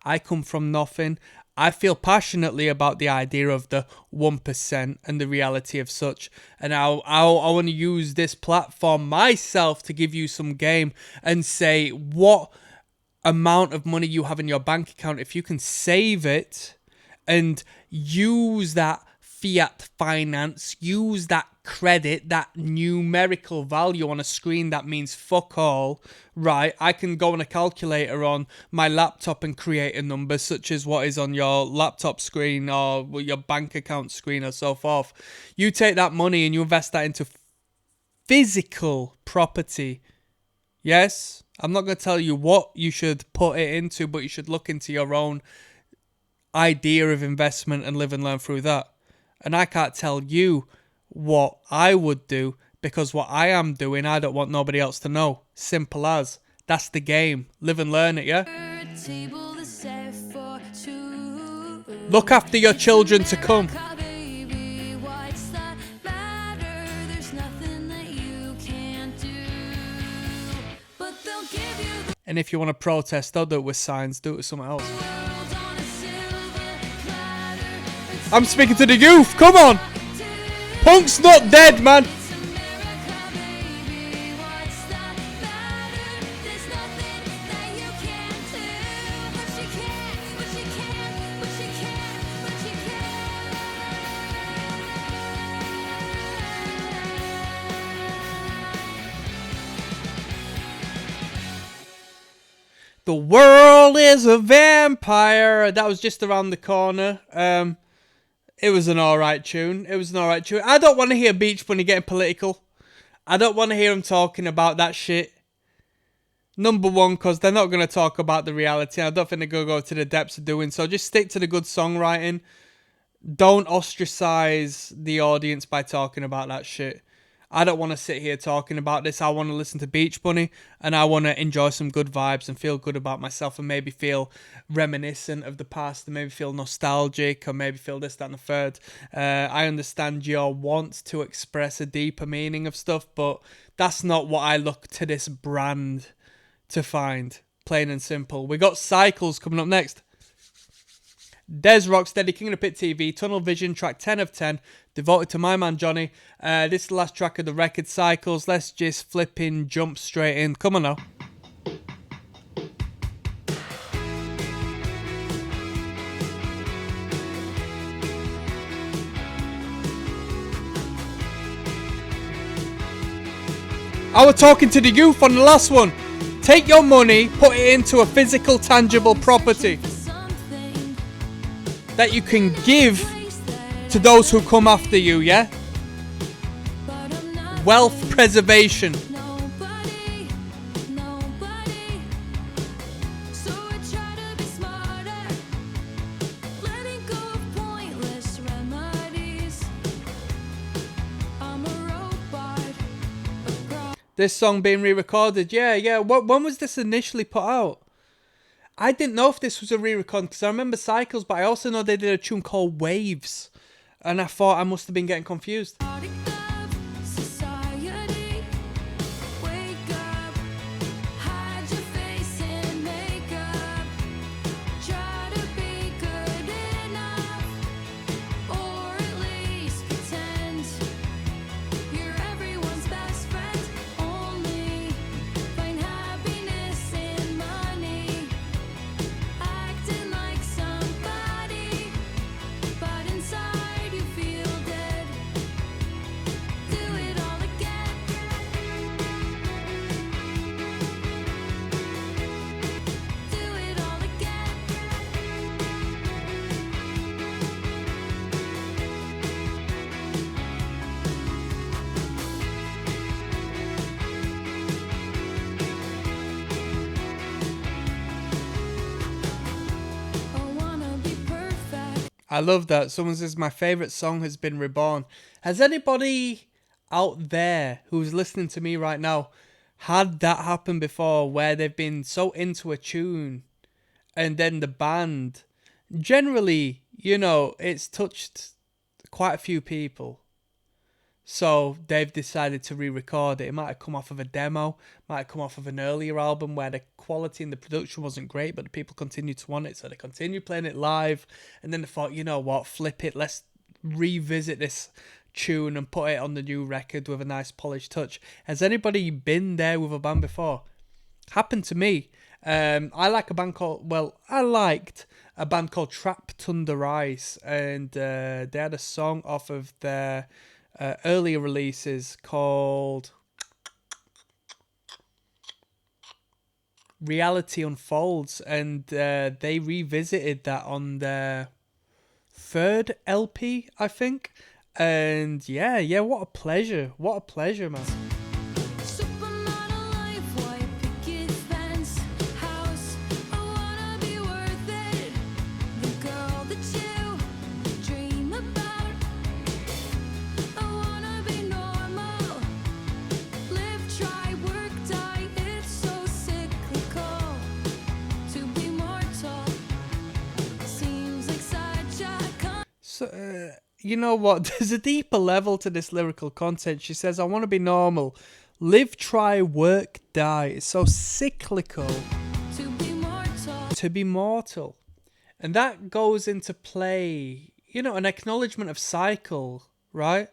I come from nothing. I feel passionately about the idea of the 1% and the reality of such. And I want to use this platform myself to give you some game and say what amount of money you have in your bank account, if you can save it and use that fiat finance, use that credit, that numerical value on a screen that means fuck all, right? I can go on a calculator on my laptop and create a number such as what is on your laptop screen or your bank account screen or so forth. You take that money and you invest that into physical property. Yes, I'm not going to tell you what you should put it into, but you should look into your own idea of investment and live and learn through that. And I can't tell you what I would do, because what I am doing, I don't want nobody else to know. Simple as. That's the game. Live and learn it, yeah? Table is set for two. Look after your children to come. Baby, what's that matter? There's nothing that you can't do. But they'll give you the And if you want to protest, don't do it with signs. Do it with something else. world on a silver platter. It's I'm speaking to the youth. Come on. Punk's not dead, man. America, baby, what's that matter? There's nothing that you can't do. But you can, but you can, but you can, but you can. The world is a vampire. That was just around the corner. It was an alright tune. I don't want to hear Beach Bunny getting political. I don't want to hear him talking about that shit. Number one, because they're not going to talk about the reality. I don't think they're going to go to the depths of doing so. Just stick to the good songwriting. Don't ostracize the audience by talking about that shit. I don't want to sit here talking about this. I want to listen to Beach Bunny, and I want to enjoy some good vibes and feel good about myself, and maybe feel reminiscent of the past, and maybe feel nostalgic, or maybe feel this, that, and the third. I understand your want to express a deeper meaning of stuff, but that's not what I look to this brand to find. Plain and simple. We got Cycles coming up next. Des Rocksteady, King of the Pit TV, Tunnel Vision, track 10 of 10, devoted to my man Johnny. This is the last track of the record, Cycles. Let's just flipping jump straight in. Come on now. I was talking to the youth on the last one. Take your money, put it into a physical, tangible property Something that you can give to those who come after you, yeah? but I'm not Wealth preservation. nobody. So I try to be smarter, letting go of pointless remedies. I'm a robot. This song being re-recorded, yeah. When was this initially put out? I didn't know if this was a re-record, because I remember Cycles, but I also know they did a tune called Waves. And I thought I must have been getting confused. Product of society. Wake up, hide your face in makeup. Try to be good enough, or at least pretend you're everyone's best friend. Only find happiness in money, acting like somebody, but inside you feel dead. Do it all again. Do it all again. I wanna be perfect. I love that. Someone says my favourite song has been reborn. Has anybody out there who's listening to me right now had that happen before, where they've been so into a tune and then the band, generally, you know, it's touched quite a few people. So they've decided to re-record it. It might have come off of a demo, might have come off of an earlier album where the quality and the production wasn't great, but the people continued to want it, so they continued playing it live. And then they thought, you know what, flip it, let's revisit this tune and put it on the new record with a nice polished touch. Has anybody been there with a band before? Happened to me. I liked a band called Trapped Under Ice, and they had a song off of their earlier releases called Reality Unfolds, and they revisited that on their third LP, I think. And yeah, what a pleasure, man. Supermodel life, white picket fence, house. I wanna be worth it. The girl that you dream about. I wanna be normal. Live, try, work, die. It's so cyclical. To be mortal seems like such a So, you know what? There's a deeper level to this lyrical content. She says, I want to be normal. Live, try, work, die. It's so cyclical. to be mortal. To be mortal. And that goes into play, you know, an acknowledgement of cycle, right?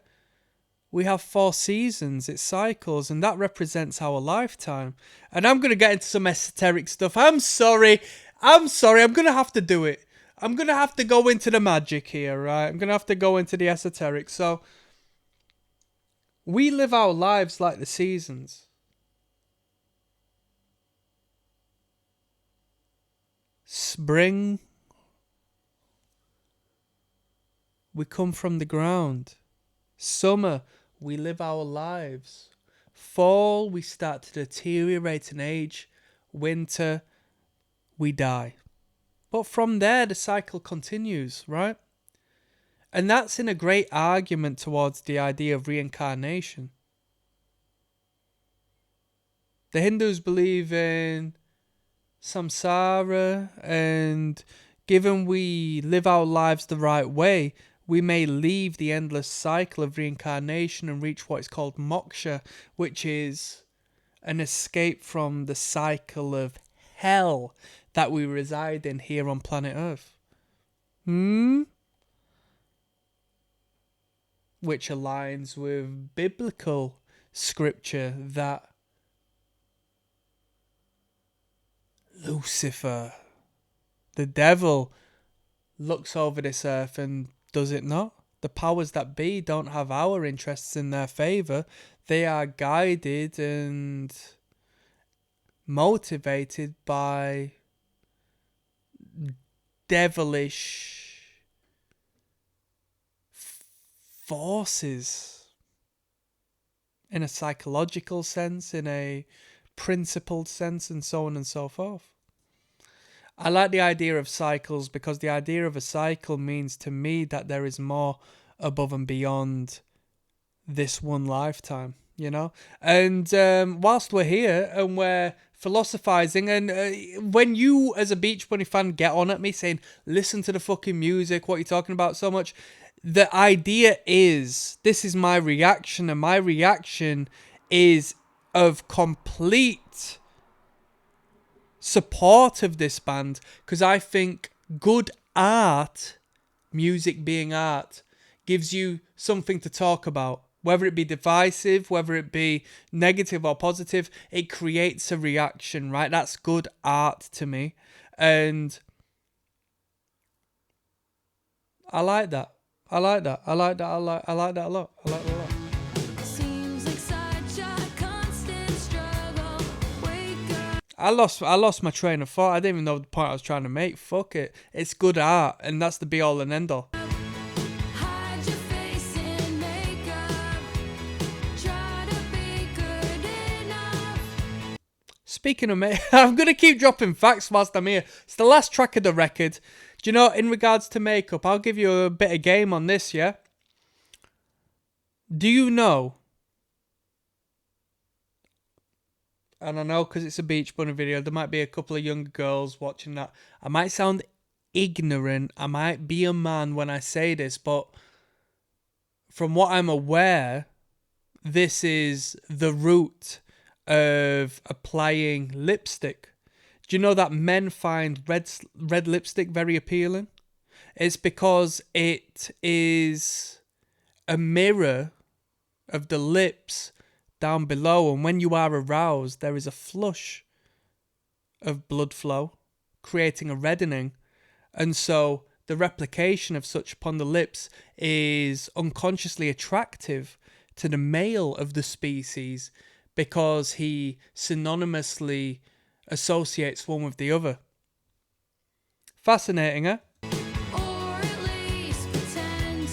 We have 4 seasons, it cycles, and that represents our lifetime. And I'm going to get into some esoteric stuff. I'm sorry, I'm going to have to do it. I'm going to have to go into the magic here, right? I'm going to have to go into the esoteric. So, we live our lives like the seasons. Spring, we come from the ground. Summer, we live our lives. Fall, we start to deteriorate and age. Winter, we die. But from there, the cycle continues, right? And that's in a great argument towards the idea of reincarnation. The Hindus believe in samsara, and given we live our lives the right way, we may leave the endless cycle of reincarnation and reach what is called moksha, which is an escape from the cycle of hell that we reside in here on planet Earth. Which aligns with biblical scripture that Lucifer, the devil, looks over this earth and does it not? The powers that be don't have our interests in their favour. They are guided and motivated by devilish forces, in a psychological sense, in a principled sense, and so on and so forth. I like the idea of cycles because the idea of a cycle means to me that there is more above and beyond this one lifetime, you know? And whilst we're here and we're philosophizing, and when you as a Beach Bunny fan get on at me saying, listen to the fucking music, what are you talking about so much? The idea is, this is my reaction, and my reaction is of complete support of this band, because I think good art, music being art, gives you something to talk about. Whether it be divisive, whether it be negative or positive, it creates a reaction, right? That's good art to me. And I like that. I like that a lot. I like that a lot. Seems like such a constant struggle. Wake up. I lost my train of thought. I didn't even know the point I was trying to make. Fuck it. It's good art, and that's the be all and end all. Hide your face in makeup. Try to be good enough. Speaking of I'm going to keep dropping facts whilst I'm here. It's the last track of the record. Do you know, in regards to makeup, I'll give you a bit of game on this, yeah? Do you know And I know because it's a Beach Bunny video, there might be a couple of younger girls watching that. I might sound ignorant. I might be a man when I say this, but from what I'm aware, this is the root of applying lipstick. Do you know that men find red lipstick very appealing? It's because it is a mirror of the lips down below, and when you are aroused, there is a flush of blood flow, creating a reddening, and so the replication of such upon the lips is unconsciously attractive to the male of the species because he synonymously associates one with the other. Fascinating, eh? Or at least pretend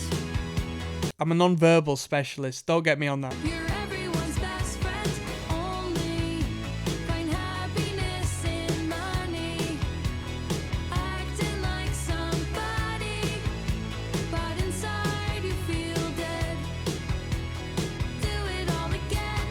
I'm a non-verbal specialist, don't get me on that. you're everyone's best friend. Only find happiness in money. Acting like somebody, but inside you feel dead. Do it all again.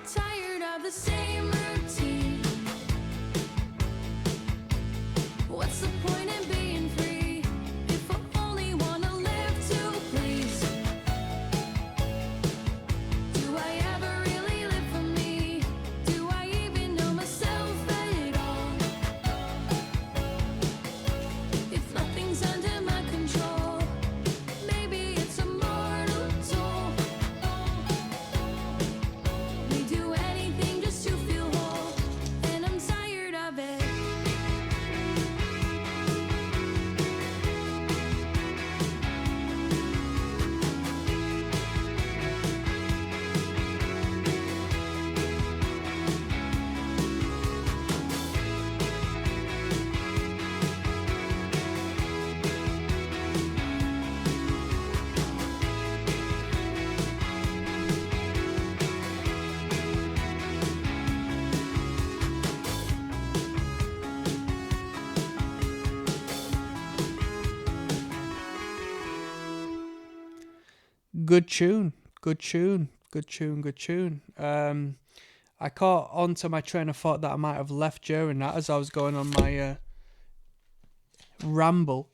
Tired of the same routine. What's the point in being free if I only wanna live to please? Do I ever really live for me? Do I even know myself at all? If nothing's under my control, maybe it's a mortal toll. We do anything just to feel whole, and I'm tired of it. Good tune. I caught onto my train of thought that I might have left during that as I was going on my ramble.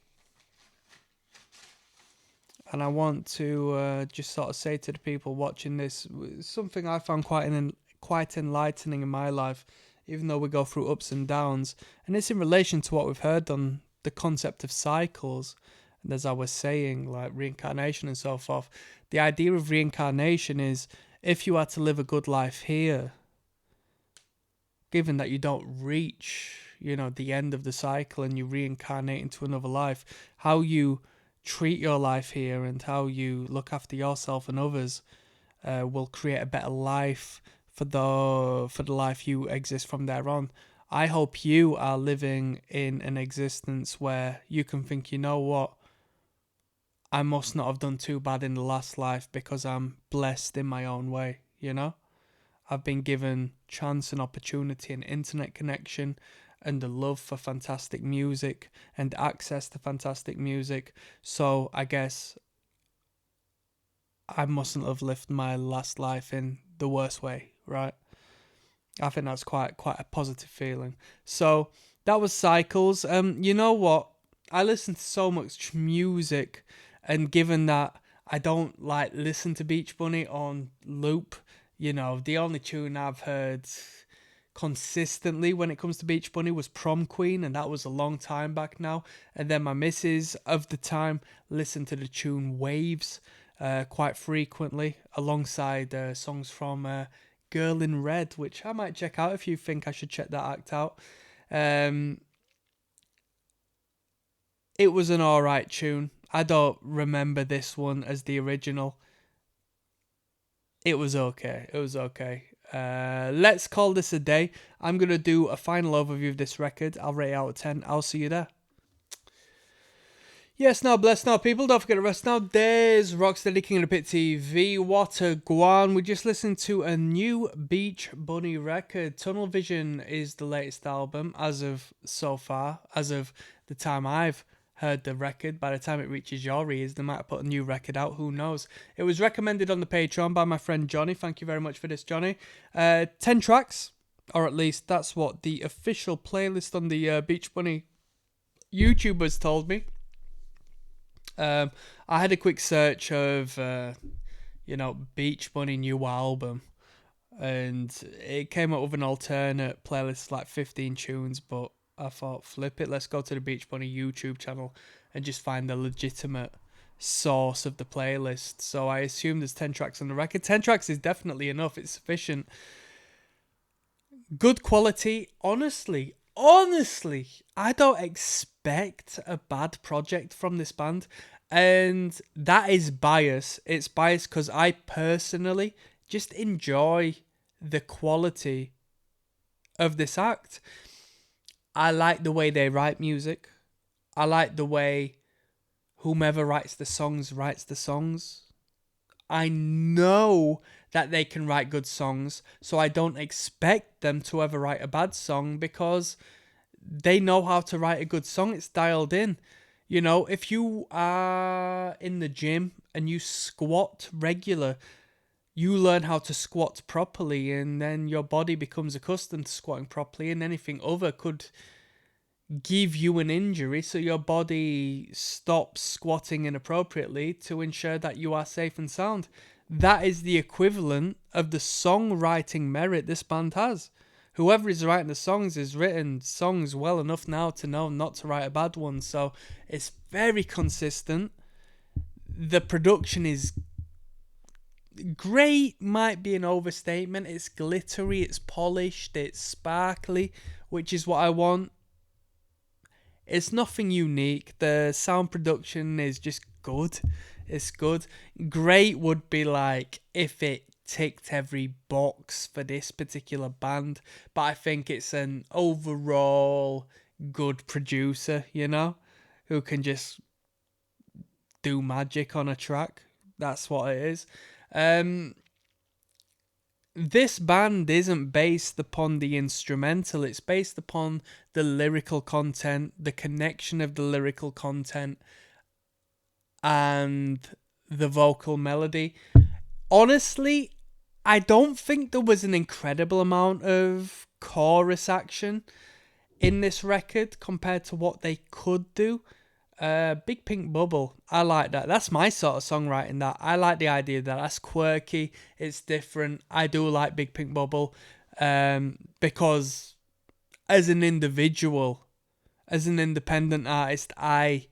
And I want to just sort of say to the people watching this, something I found quite enlightening in my life, even though we go through ups and downs. And it's in relation to what we've heard on the concept of cycles. And as I was saying, like reincarnation and so forth, the idea of reincarnation is if you are to live a good life here, given that you don't reach, the end of the cycle and you reincarnate into another life, how you treat your life here and how you look after yourself and others will create a better life for the life you exist from there on. I hope you are living in an existence where you can think, you know what, I must not have done too bad in the last life because I'm blessed in my own way, I've been given chance and opportunity and internet connection and a love for fantastic music and access to fantastic music. So I guess I mustn't have lived my last life in the worst way, right? I think that's quite a positive feeling. So that was Cycles. You know what? I listen to so much music, and given that I don't listen to Beach Bunny on loop, the only tune I've heard consistently when it comes to Beach Bunny was Prom Queen, and that was a long time back now. And then my missus of the time listened to the tune Waves quite frequently, alongside songs from Girl in Red, which I might check out if you think I should check that act out. It was an alright tune. I don't remember this one as the original. It was okay. It was okay. Let's call this a day. I'm going to do a final overview of this record. I'll rate it out of 10. I'll see you there. Yes, now, bless now, people. Don't forget to rest now. There's ROCKSTEADY, King of the Pit TV. What a guan. We just listened to a new Beach Bunny record. Tunnel Vision is the latest album as of so far. As of the time I've heard the record. By the time it reaches your ears, they might have put a new record out. Who knows? It was recommended on the Patreon by my friend Johnny. Thank you very much for this, Johnny. 10 tracks, or at least that's what the official playlist on the Beach Bunny YouTubers told me. I had a quick search of, Beach Bunny new album, and it came up with an alternate playlist, like 15 tunes, but I thought, flip it, let's go to the Beach Bunny YouTube channel and just find the legitimate source of the playlist. So I assume there's 10 tracks on the record. 10 tracks is definitely enough. It's sufficient. Good quality. Honestly, I don't expect a bad project from this band. And that is bias. It's bias because I personally just enjoy the quality of this act. I like the way they write music. I like the way whomever writes the songs. I know that they can write good songs, so I don't expect them to ever write a bad song because they know how to write a good song. It's dialed in. You know, if you are in the gym and you squat regular, you learn how to squat properly, and then your body becomes accustomed to squatting properly, and anything other could give you an injury, so your body stops squatting inappropriately to ensure that you are safe and sound. That is the equivalent of the songwriting merit this band has. Whoever is writing the songs has written songs well enough now to know not to write a bad one, so it's very consistent. The production is great, might be an overstatement. It's glittery, it's polished, it's sparkly, which is what I want. It's nothing unique. The sound production is just good. It's good. Great would be like if it ticked every box for this particular band, but I think it's an overall good producer, you know, who can just do magic on a track. That's what it is. This band isn't based upon the instrumental, it's based upon the lyrical content, the connection of the lyrical content, and the vocal melody. Honestly, I don't think there was an incredible amount of chorus action in this record compared to what they could do. Big Pink Bubble, I like that. That's my sort of songwriting. That I like the idea that that's quirky, it's different. I do like Big Pink Bubble, because as an individual, as an independent artist, I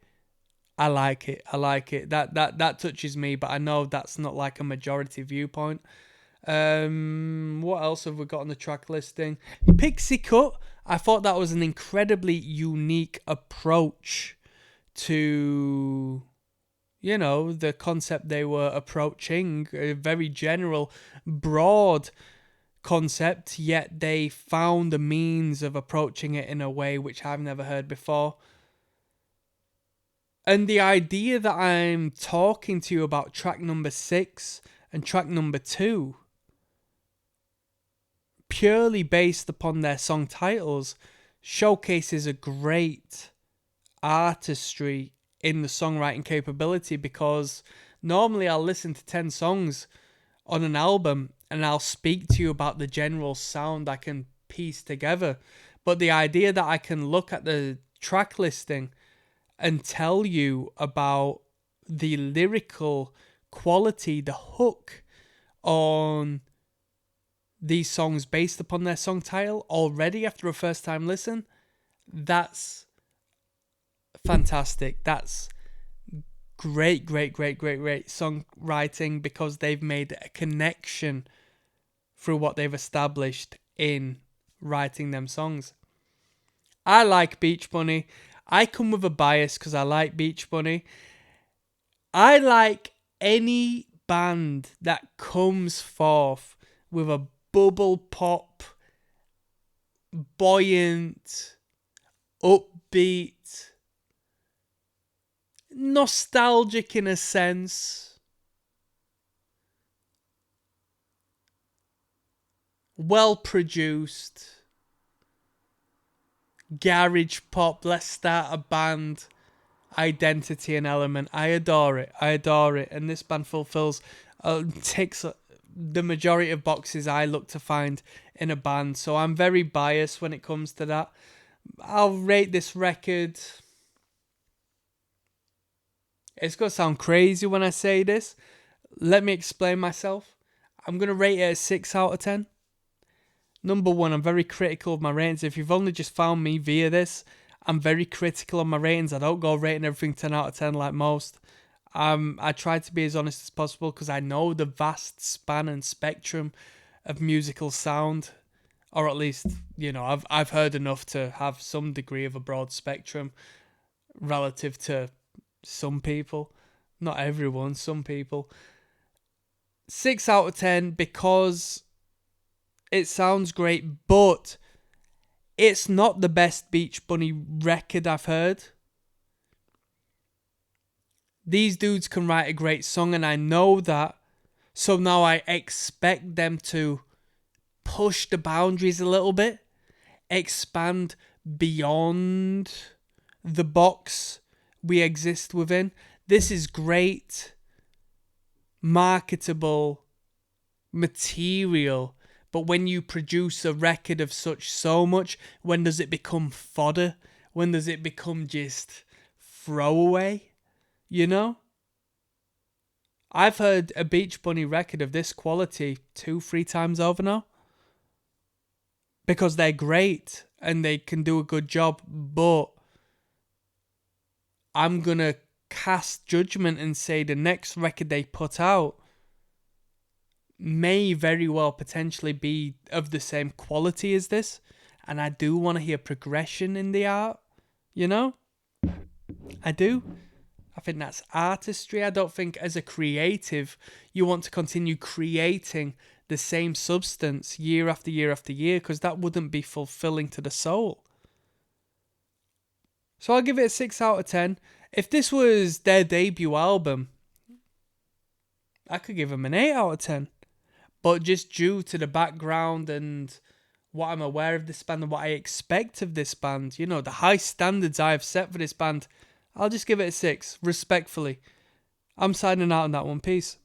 like it. I like it. That touches me, but I know that's not like a majority viewpoint. What else have we got on the track listing? Pixie Cut. I thought that was an incredibly unique approach to, you know, the concept they were approaching. A very general, broad concept, yet they found a means of approaching it in a way which I've never heard before. And the idea that I'm talking to you about track number 6 and track number 2, purely based upon their song titles, showcases a great artistry in the songwriting capability, because normally I'll listen to 10 songs on an album and I'll speak to you about the general sound I can piece together. But the idea that I can look at the track listing and tell you about the lyrical quality, the hook on these songs based upon their song title already after a first time listen, that's fantastic. That's great songwriting, because they've made a connection through what they've established in writing them songs. I like Beach Bunny. I come with a bias because I like Beach Bunny. I like any band that comes forth with a bubble pop, buoyant, upbeat, nostalgic in a sense, well produced, garage pop, let's start a band identity and element. I adore it. And this band fulfills, ticks the majority of boxes I look to find in a band. So I'm very biased when it comes to that. I'll rate this record. It's going to sound crazy when I say this. Let me explain myself. I'm going to rate it a 6 out of 10. Number one, I'm very critical of my ratings. If you've only just found me via this, I'm very critical of my ratings. I don't go rating everything 10 out of 10 like most. I try to be as honest as possible because I know the vast span and spectrum of musical sound, or at least, you know, I've heard enough to have some degree of a broad spectrum relative to some people. Not everyone, some people. 6 out of 10 because it sounds great, but it's not the best Beach Bunny record I've heard. These dudes can write a great song, and I know that. So now I expect them to push the boundaries a little bit, expand beyond the box we exist within. This is great, marketable material. But when you produce a record of so much, when does it become fodder? When does it become just throwaway? You know? I've heard a Beach Bunny record of this quality 2-3 times over now. Because they're great and they can do a good job. But I'm going to cast judgment and say the next record they put out may very well potentially be of the same quality as this. And I do want to hear progression in the art, you know? I do. I think that's artistry. I don't think as a creative, you want to continue creating the same substance year after year after year, because that wouldn't be fulfilling to the soul. So I'll give it a 6 out of 10. If this was their debut album, I could give them an 8 out of 10. But just due to the background and what I'm aware of this band and what I expect of this band, you know, the high standards I have set for this band, I'll just give it a 6, respectfully. I'm signing out on that one. Peace.